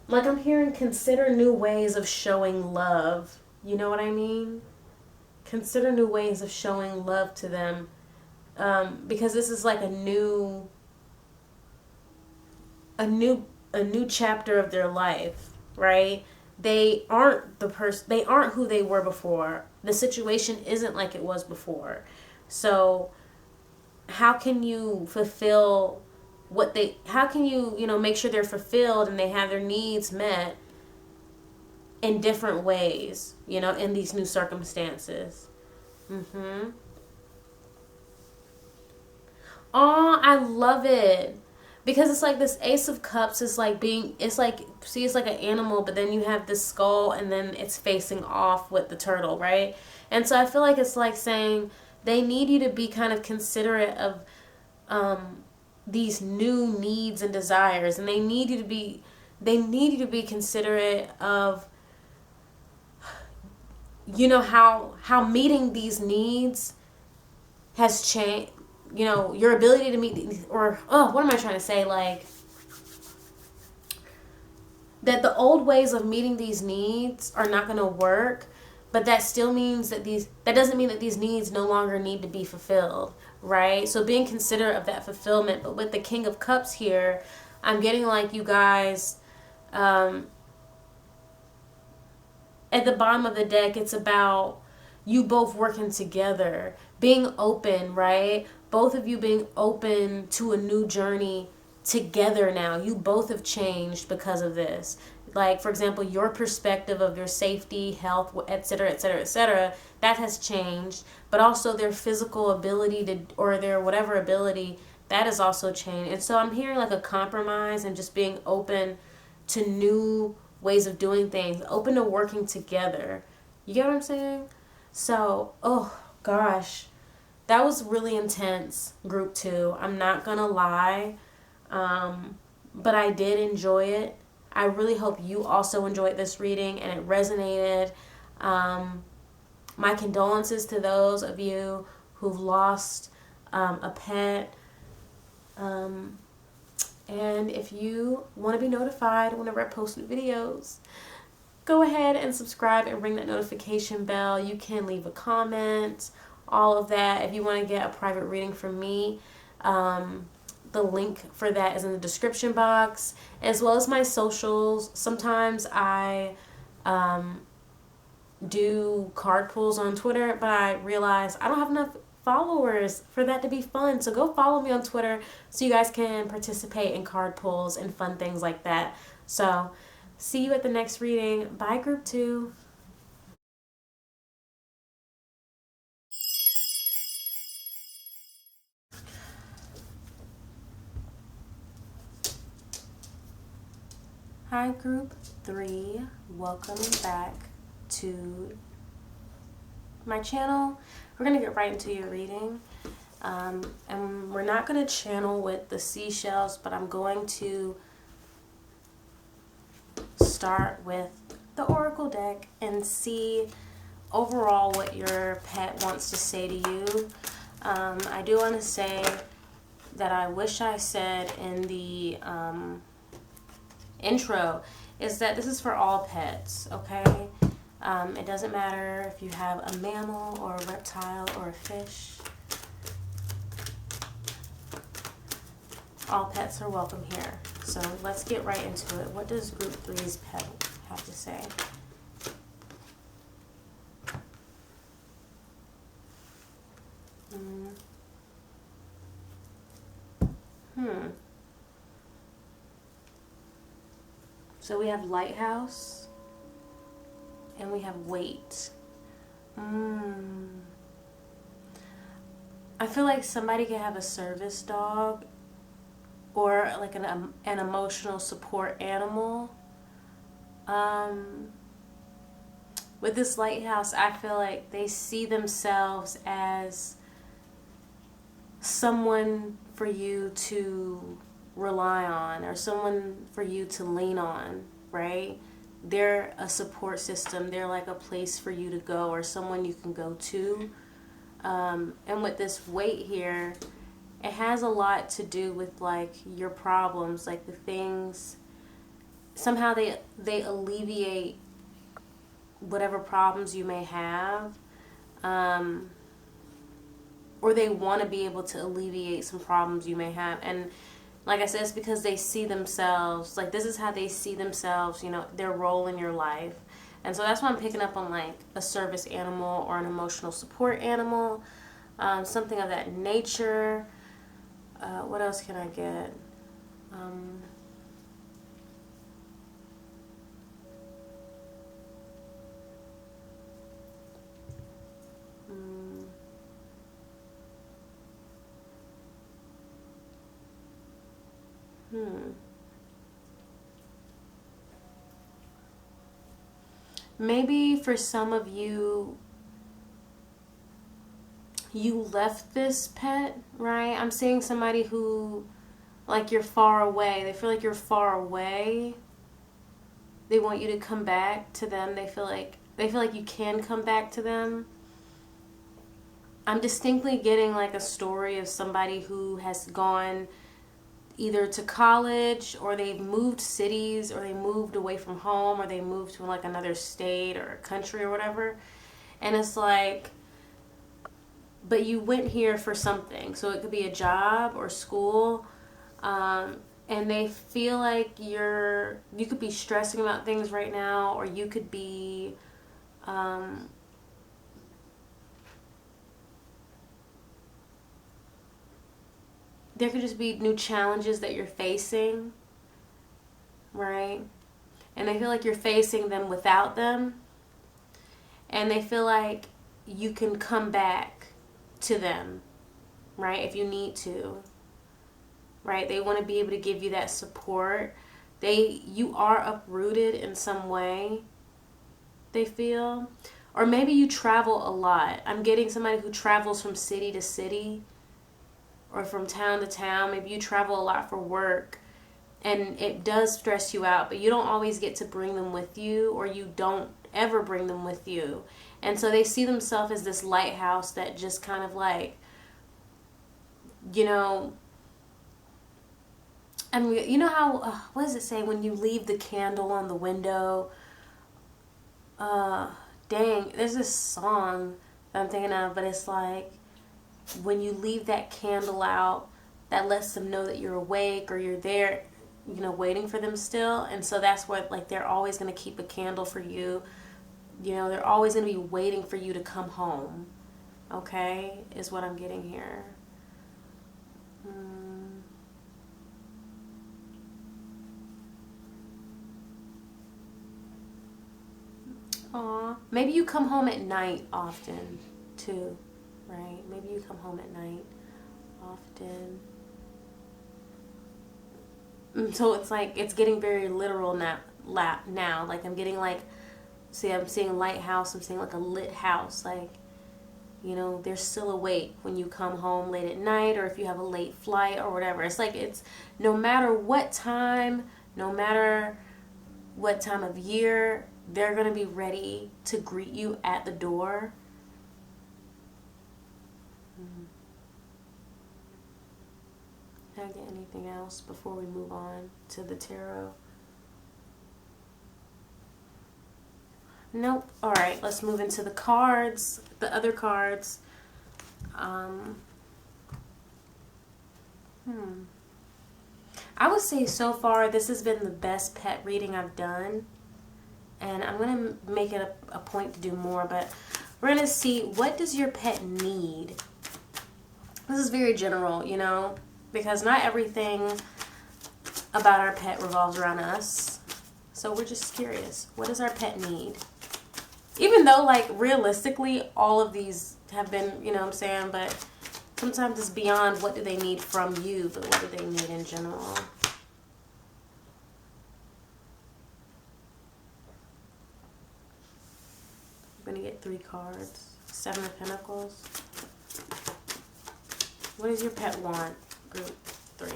like I'm hearing, consider new ways of showing love. You know what I mean? Consider new ways of showing love to them. Because this is like a new chapter of their life, right? They aren't they aren't who they were before. The situation isn't like it was before. So how can you fulfill how can you, make sure they're fulfilled and they have their needs met in different ways, in these new circumstances? Oh, I love it. Because it's like this Ace of Cups is like it's like an animal, but then you have this skull and then it's facing off with the turtle, right? And so I feel like it's like saying they need you to be kind of considerate of these new needs and desires, and they need you to be considerate of how meeting these needs has changed. Your ability to meet these, or what am I trying to say? Like, that the old ways of meeting these needs are not going to work, but that still means that doesn't mean that these needs no longer need to be fulfilled, right? So being considerate of that fulfillment. But with the King of Cups here, I'm getting like you guys, at the bottom of the deck, it's about you both working together, being open, right? Both of you being open to a new journey together now. You both have changed because of this. Like, for example, your perspective of your safety, health, etc., etc., etc., that has changed. But also their physical ability or their whatever ability, that has also changed. And so I'm hearing like a compromise and just being open to new ways of doing things, open to working together. You get what I'm saying? So, oh gosh, that was really intense, group 2. I'm not gonna lie, but I did enjoy it. I really hope you also enjoyed this reading and it resonated. My condolences to those of you who've lost a pet. And if you want to be notified whenever I post new videos, go ahead and subscribe and ring that notification bell. You can leave a comment, all of that. If you want to get a private reading from me, the link for that is in the description box, as well as my socials. Sometimes I do card pulls on Twitter, but I realize I don't have enough followers for that to be fun. So go follow me on Twitter so you guys can participate in card pulls and fun things like that. So see you at the next reading. Bye, group 2. Hi, group 3. Welcome back to my channel. We're going to get right into your reading. And we're not going to channel with the seashells, but I'm going to start with the Oracle deck and see overall what your pet wants to say to you. I do want to say that I wish I said in the intro is that this is for all pets, okay? It doesn't matter if you have a mammal or a reptile or a fish. All pets are welcome here. So let's get right into it. What does Group 3's pet have to say? So we have lighthouse and we have weight. I feel like somebody could have a service dog or like an emotional support animal. With this lighthouse, I feel like they see themselves as someone for you to rely on or someone for you to lean on, right? They're a support system. They're like a place for you to go or someone you can go to. And with this weight here, it has a lot to do with like your problems, like the things, somehow they alleviate whatever problems you may have, or they want to be able to alleviate some problems you may have. And like I said, it's because they see themselves, like this is how they see themselves, you know, their role in your life. And so that's why I'm picking up on like a service animal or an emotional support animal, something of that nature. What else can I get? Maybe for some of you, you left this pet, right? I'm seeing somebody who, like, you're far away. They feel like you're far away. They want you to come back to them. They feel like you can come back to them. I'm distinctly getting like a story of somebody who has gone either to college or they've moved cities or they moved away from home or they moved to like another state or a country or whatever. And it's like, but you went here for something. So it could be a job or school. And they feel like you could be stressing about things right now, or you could be, there could just be new challenges that you're facing, right? And they feel like you're facing them without them. And they feel like you can come back to them, right? If you need to, right? They want to be able to give you that support. You are uprooted in some way, they feel. Or maybe you travel a lot. I'm getting somebody who travels from city to city or from town to town. Maybe you travel a lot for work and it does stress you out, but you don't always get to bring them with you, or you don't ever bring them with you. And so they see themselves as this lighthouse that just kind of like, you know, I mean, you know how, what does it say when you leave the candle on the window? Dang, there's this song that I'm thinking of, but it's like, when you leave that candle out, that lets them know that you're awake or you're there, you know, waiting for them still. And so that's what, like, they're always going to keep a candle for you. You know, they're always going to be waiting for you to come home. Okay, is what I'm getting here. Aw, maybe you come home at night often too, right? Maybe you come home at night often. So it's like, it's getting very literal now. Like I'm getting like, see, I'm seeing lighthouse, I'm seeing like a lit house. Like You know, they're still awake when you come home late at night, or if you have a late flight or whatever. It's like, it's no matter what time, no matter what time of year, they're going to be ready to greet you at the door. Can I get anything else before we move on to the tarot? Nope. All right, let's move into the cards, the other cards. I would say so far this has been the best pet reading I've done. And I'm going to make it a point to do more, but we're going to see, what does your pet need? This is very general, you know, because not everything about our pet revolves around us. So we're just curious. What does our pet need? Even though, like, realistically, all of these have been, you know what I'm saying, but sometimes it's beyond what do they need from you, but what do they need in general. I'm going to get 3 cards. 7 of Pentacles. What does your pet want? Group 3.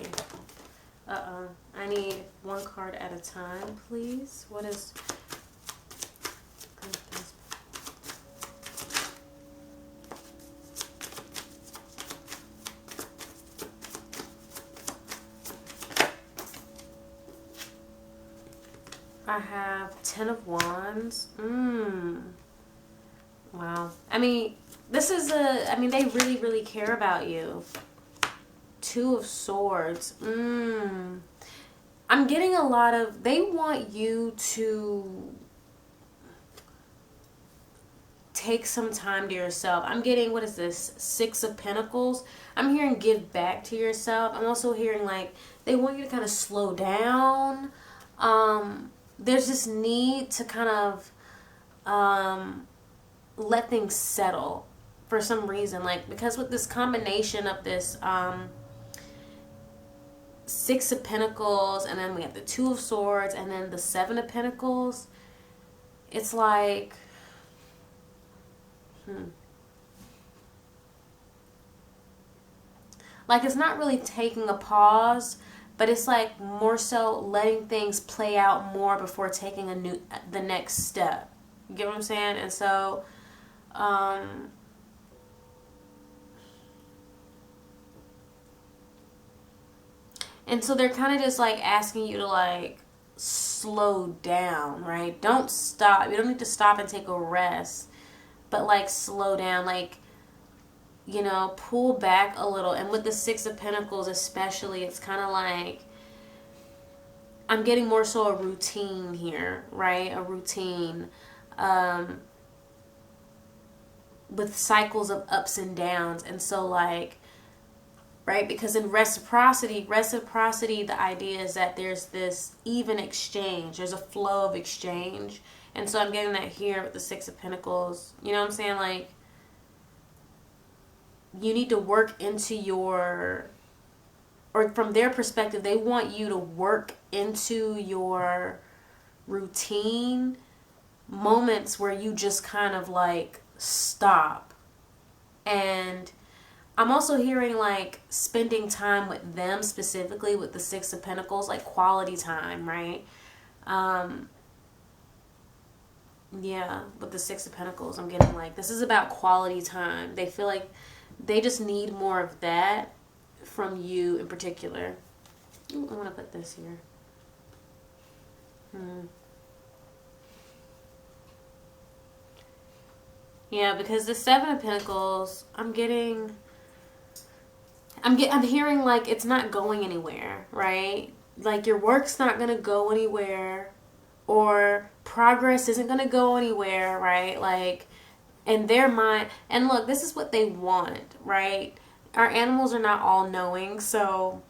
I need 1 card at a time, please. What is... I have 10 of Wands. Wow. I mean, this is they really, really care about you. 2 of Swords. I'm getting a lot of, they want you to take some time to yourself. I'm getting, what is this? 6 of Pentacles. I'm hearing give back to yourself. I'm also hearing, like, they want you to kind of slow down. There's this need to kind of let things settle for some reason. Like, because with this combination of this 6 of Pentacles, and then we have the 2 of Swords, and then the 7 of Pentacles, it's like, like, it's not really taking a pause, but it's like more so letting things play out more before taking the next step. You get what I'm saying? And so, they're kind of just like asking you to, like, slow down, right? Don't stop. You don't need to stop and take a rest, but, like, slow down, like, you know, pull back a little. And with the 6 of Pentacles especially, it's kind of like, I'm getting more so a routine here, right? A routine with cycles of ups and downs. And so, like, right, because in reciprocity, the idea is that there's this even exchange. There's a flow of exchange. And so I'm getting that here with the 6 of Pentacles. You know what I'm saying? Like, you need to work into your, or from their perspective, they want you to work into your routine moments where you just kind of, like, stop. And I'm also hearing, like, spending time with them, specifically with the 6 of Pentacles, like quality time, right? Yeah, with the 6 of Pentacles, I'm getting, like, this is about quality time. They feel like they just need more of that from you in particular. Ooh, I want to put this here. Yeah, because the 7 of Pentacles, I'm hearing, like, it's not going anywhere, right? Like, your work's not going to go anywhere, or progress isn't going to go anywhere, right? Like, in their mind, and look, this is what they want, right? Our animals are not all knowing, so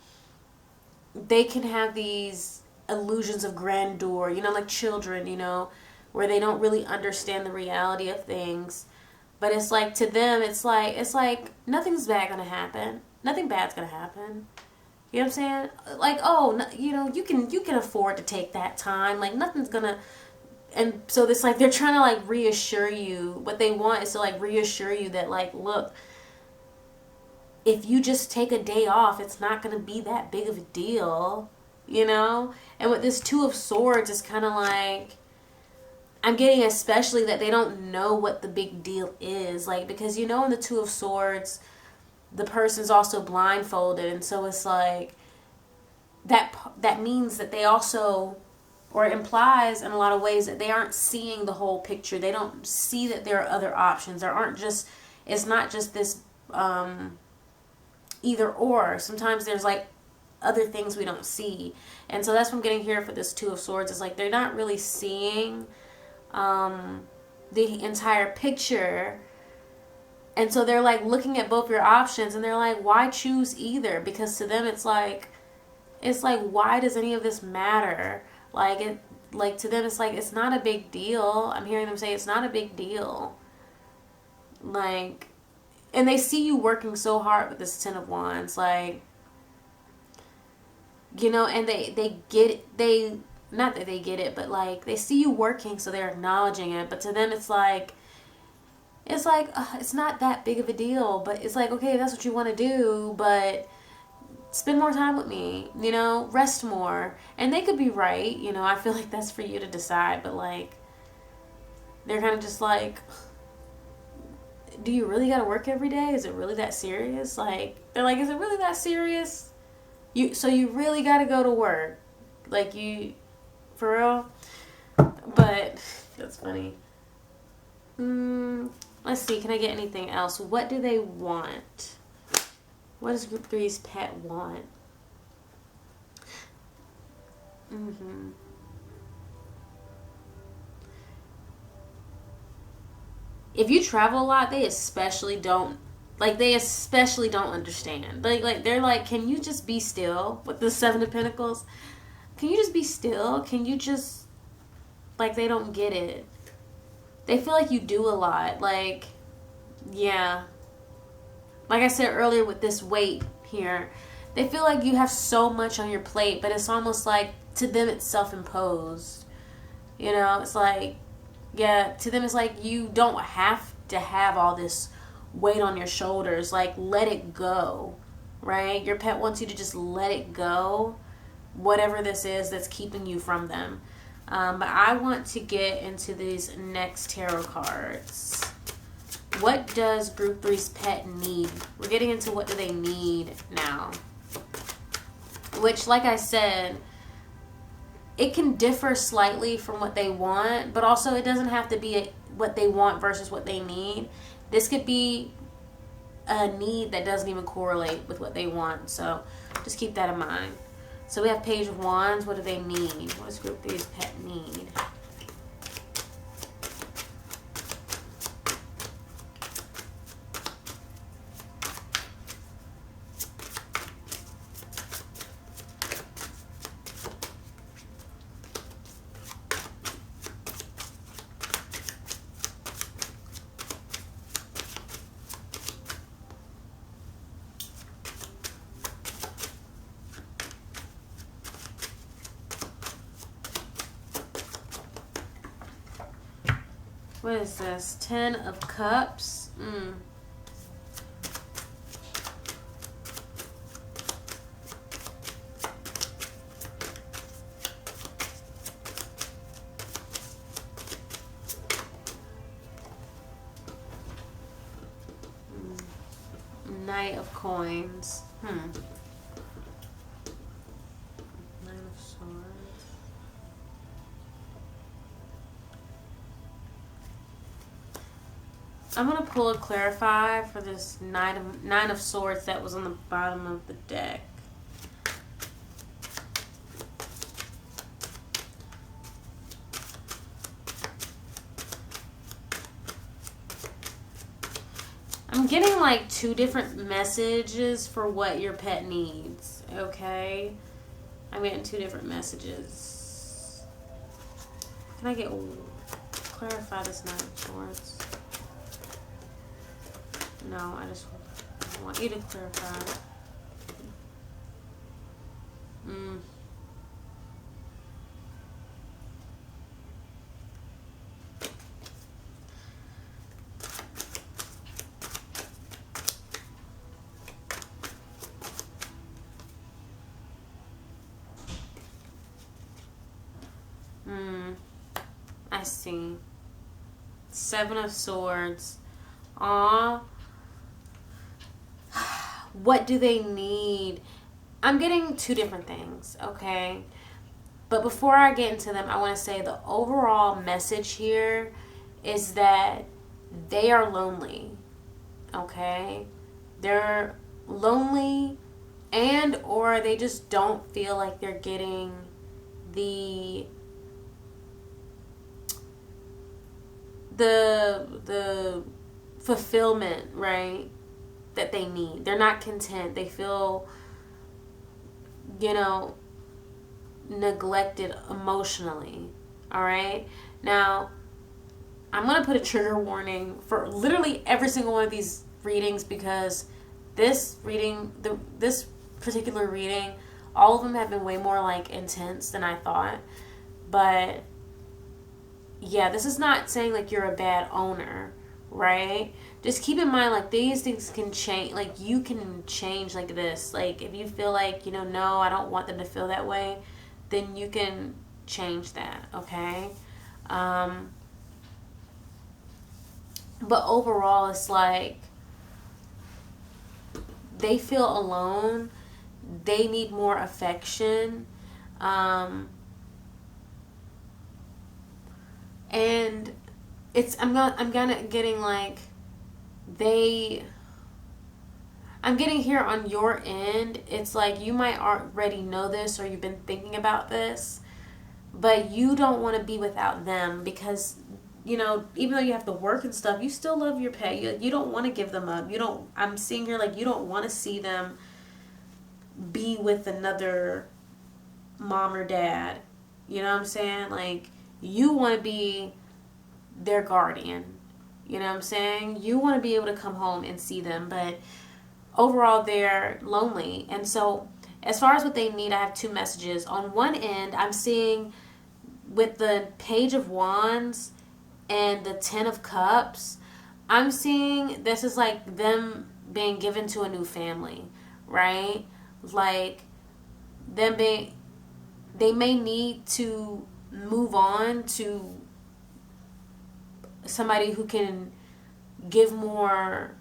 they can have these illusions of grandeur, you know, like children, you know, where they don't really understand the reality of things. But it's like, to them, it's like nothing's bad gonna happen. Nothing bad's gonna happen. You know what I'm saying? Like, oh, you know, you can afford to take that time. Like, nothing's gonna and so it's like they're trying to like reassure you. What they want is to like reassure you that like, look, if you just take a day off, it's not going to be that big of a deal, you know? And with this Two of Swords, it's kind of like, I'm getting especially that they don't know what the big deal is. Like, because you know in the Two of Swords, the person's also blindfolded. And so it's like, that means that they also, or it implies in a lot of ways that they aren't seeing the whole picture. They don't see that there are other options. There aren't just, it's not just this, either or. Sometimes there's like other things we don't see. And so that's what I'm getting here for this Two of Swords. It's like they're not really seeing the entire picture. And so they're like looking at both your options and they're like, why choose either? Because to them it's like, why does any of this matter? Like to them it's like, it's not a big deal. I'm hearing them say it's not a big deal. Like, and they see you working so hard with this Ten of Wands, like, you know, and they get it, not that they get it, but like, they see you working, so they're acknowledging it, but to them it's like, it's not that big of a deal, but it's like, okay, that's what you want to do, but spend more time with me, you know, rest more, and they could be right, you know, I feel like that's for you to decide, but like, they're kind of just like, do you really gotta work every day? Is it really that serious? Like, they're like, is it really that serious? So you really gotta go to work? Like, you, for real? But, that's funny. Let's see, can I get anything else? What do they want? What does Group 3's pet want? If you travel a lot, they especially don't understand. Like they're like, can you just be still? With the Seven of Pentacles, can you just be still? Can you just, like, they don't get it. They feel like you do a lot. Like, yeah. Like I said earlier with this weight here, they feel like you have so much on your plate, but it's almost like to them it's self-imposed. You know, it's like, yeah, to them it's like you don't have to have all this weight on your shoulders. Like, let it go, right? Your pet wants you to just let it go, whatever this is that's keeping you from them. But I want to get into these next tarot cards. What does Group 3's pet need? We're getting into what do they need now. Which, like I said, it can differ slightly from what they want, but also it doesn't have to be what they want versus what they need. This could be a need that doesn't even correlate with what they want. So just keep that in mind. So we have Page of Wands. What do they need? What does Group 3's pet need? What is this? 10 of Cups. Knight of Coins. Nine of Swords. I'm going to pull a clarify for this Nine of Swords that was on the bottom of the deck. I'm getting like two different messages for what your pet needs, okay? I'm getting two different messages. Can I clarify this Nine of Swords? No, I just want you to clarify. I see. 7 of Swords. Aw. What do they need? I'm getting 2 different things, okay? But before I get into them, I want to say the overall message here is that they are lonely, okay? They're lonely, and or they just don't feel like they're getting the fulfillment, right, that they need. They're not content. They feel, neglected emotionally. All right? Now, I'm going to put a trigger warning for literally every single one of these readings, because this particular reading, all of them have been way more like intense than I thought. But yeah, this is not saying like you're a bad owner, right? Just keep in mind, like, these things can change. Like, you can change like this. Like, if you feel like, no, I don't want them to feel that way, then you can change that, okay? But overall, it's like they feel alone. They need more affection. And I'm getting like I'm getting here on your end, it's like you might already know this or you've been thinking about this, but you don't want to be without them because, even though you have to work and stuff, you still love your pet. You don't want to give them up. I'm seeing here like you don't want to see them be with another mom or dad. You know what I'm saying? Like, you want to be their guardian. You know what I'm saying? You want to be able to come home and see them, but overall they're lonely. And so as far as what they need, I have 2 messages. On one end, I'm seeing with the Page of Wands and the 10 of Cups, I'm seeing this is like them being given to a new family, right? Like, they may need to move on to somebody who can give more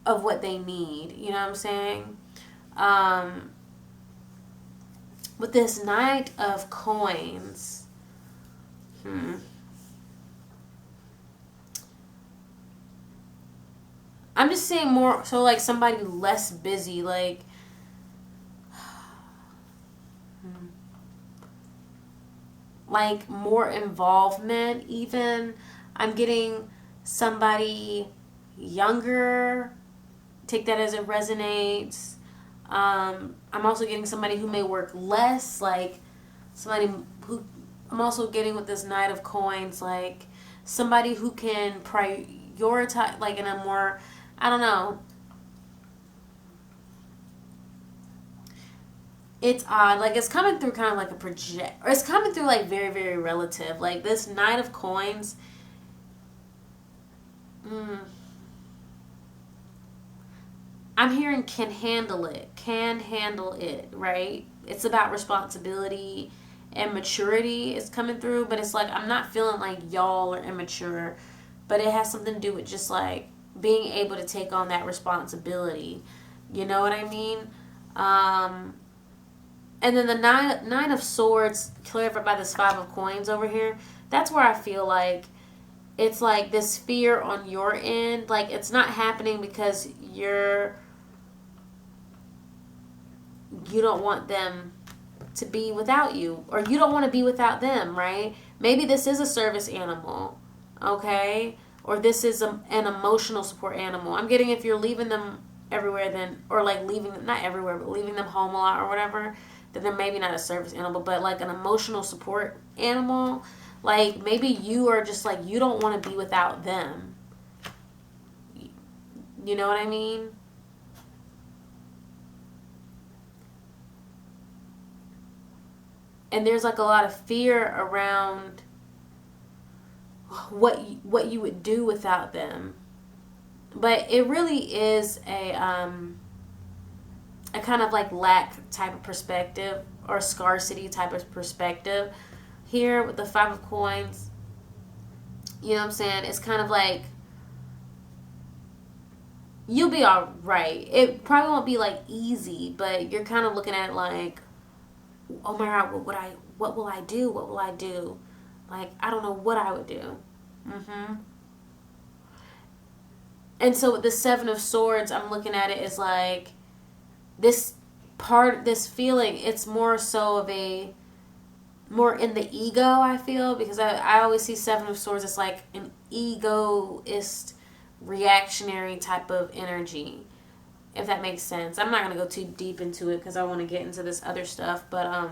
of what they need. You know what I'm saying? With this Knight of Coins, I'm just seeing more, so like somebody less busy, like, like more involvement even. I'm getting somebody younger. Take that as it resonates. I'm also getting somebody who may work less, like somebody who, I'm also getting with this Knight of Coins, like somebody who can prioritize, like in a more, I don't know. It's odd. Like, it's coming through kind of like a project, or it's coming through like very, very relative. Like, this Knight of Coins, I'm hearing can handle it, right? It's about responsibility and maturity is coming through, but it's like, I'm not feeling like y'all are immature, but it has something to do with just like being able to take on that responsibility. You know what I mean? And then the nine of Swords, clarified by this 5 of Coins over here, that's where I feel like it's like this fear on your end. Like, it's not happening because you don't want them to be without you, or you don't want to be without them, right? Maybe this is a service animal, okay? Or this is an emotional support animal. I'm getting, if you're leaving them everywhere, then, or like leaving them, not everywhere, but leaving them home a lot or whatever, then they're maybe not a service animal, but like an emotional support animal. Like, maybe you are just like, you don't want to be without them. You know what I mean? And there's like a lot of fear around what you would do without them. But it really is a kind of like lack type of perspective, or scarcity type of perspective. here with the Five of Coins, you know what I'm saying? It's kind of like, you'll be all right. It probably won't be like easy, but you're kind of looking at it like, oh my God, what will I do? What will I do? Like, I don't know what I would do. And so with the Seven of Swords, I'm looking at it as like, this feeling, it's more so of a, more in the ego, I feel, because I always see Seven of Swords as like an egoist, reactionary type of energy, if that makes sense. I'm not going to go too deep into it because I want to get into this other stuff, but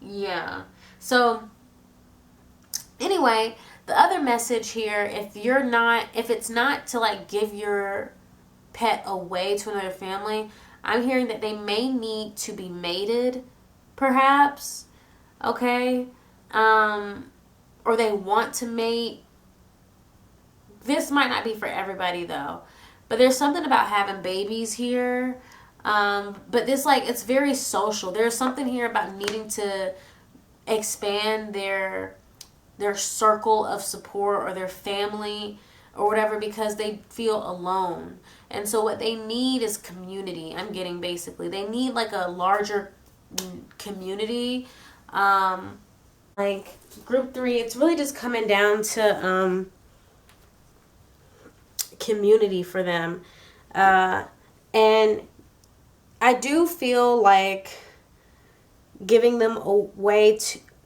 yeah. So anyway, the other message here, if it's not to like give your pet away to another family, I'm hearing that they may need to be mated, perhaps, okay? Or they want to mate. This might not be for everybody, though. But there's something about having babies here. But this, like, it's very social. There's something here about needing to expand their circle of support or their family or whatever, because they feel alone. And so what they need is community. I'm getting, basically, they need like a larger community. Like group 3, it's really just coming down to community for them. And I do feel like giving them away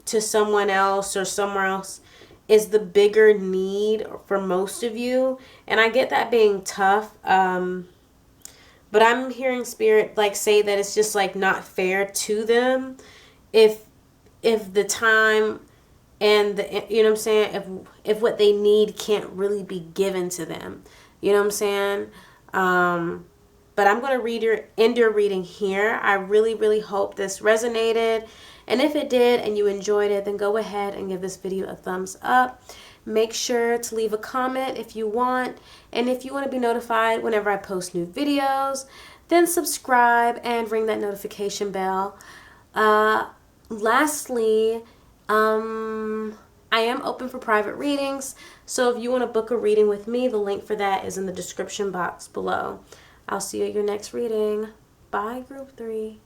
to someone else or somewhere else is the bigger need for most of you. And I get that being tough. But I'm hearing Spirit like say that it's just like not fair to them if the time and the, you know what I'm saying, if what they need can't really be given to them. You know what I'm saying? But I'm going to end your reading here. I really, really hope this resonated. And if it did and you enjoyed it, then go ahead and give this video a thumbs up. Make sure to leave a comment if you want. And if you want to be notified whenever I post new videos, then subscribe and ring that notification bell. Lastly, I am open for private readings. So if you want to book a reading with me, the link for that is in the description box below. I'll see you at your next reading. Bye, Group 3.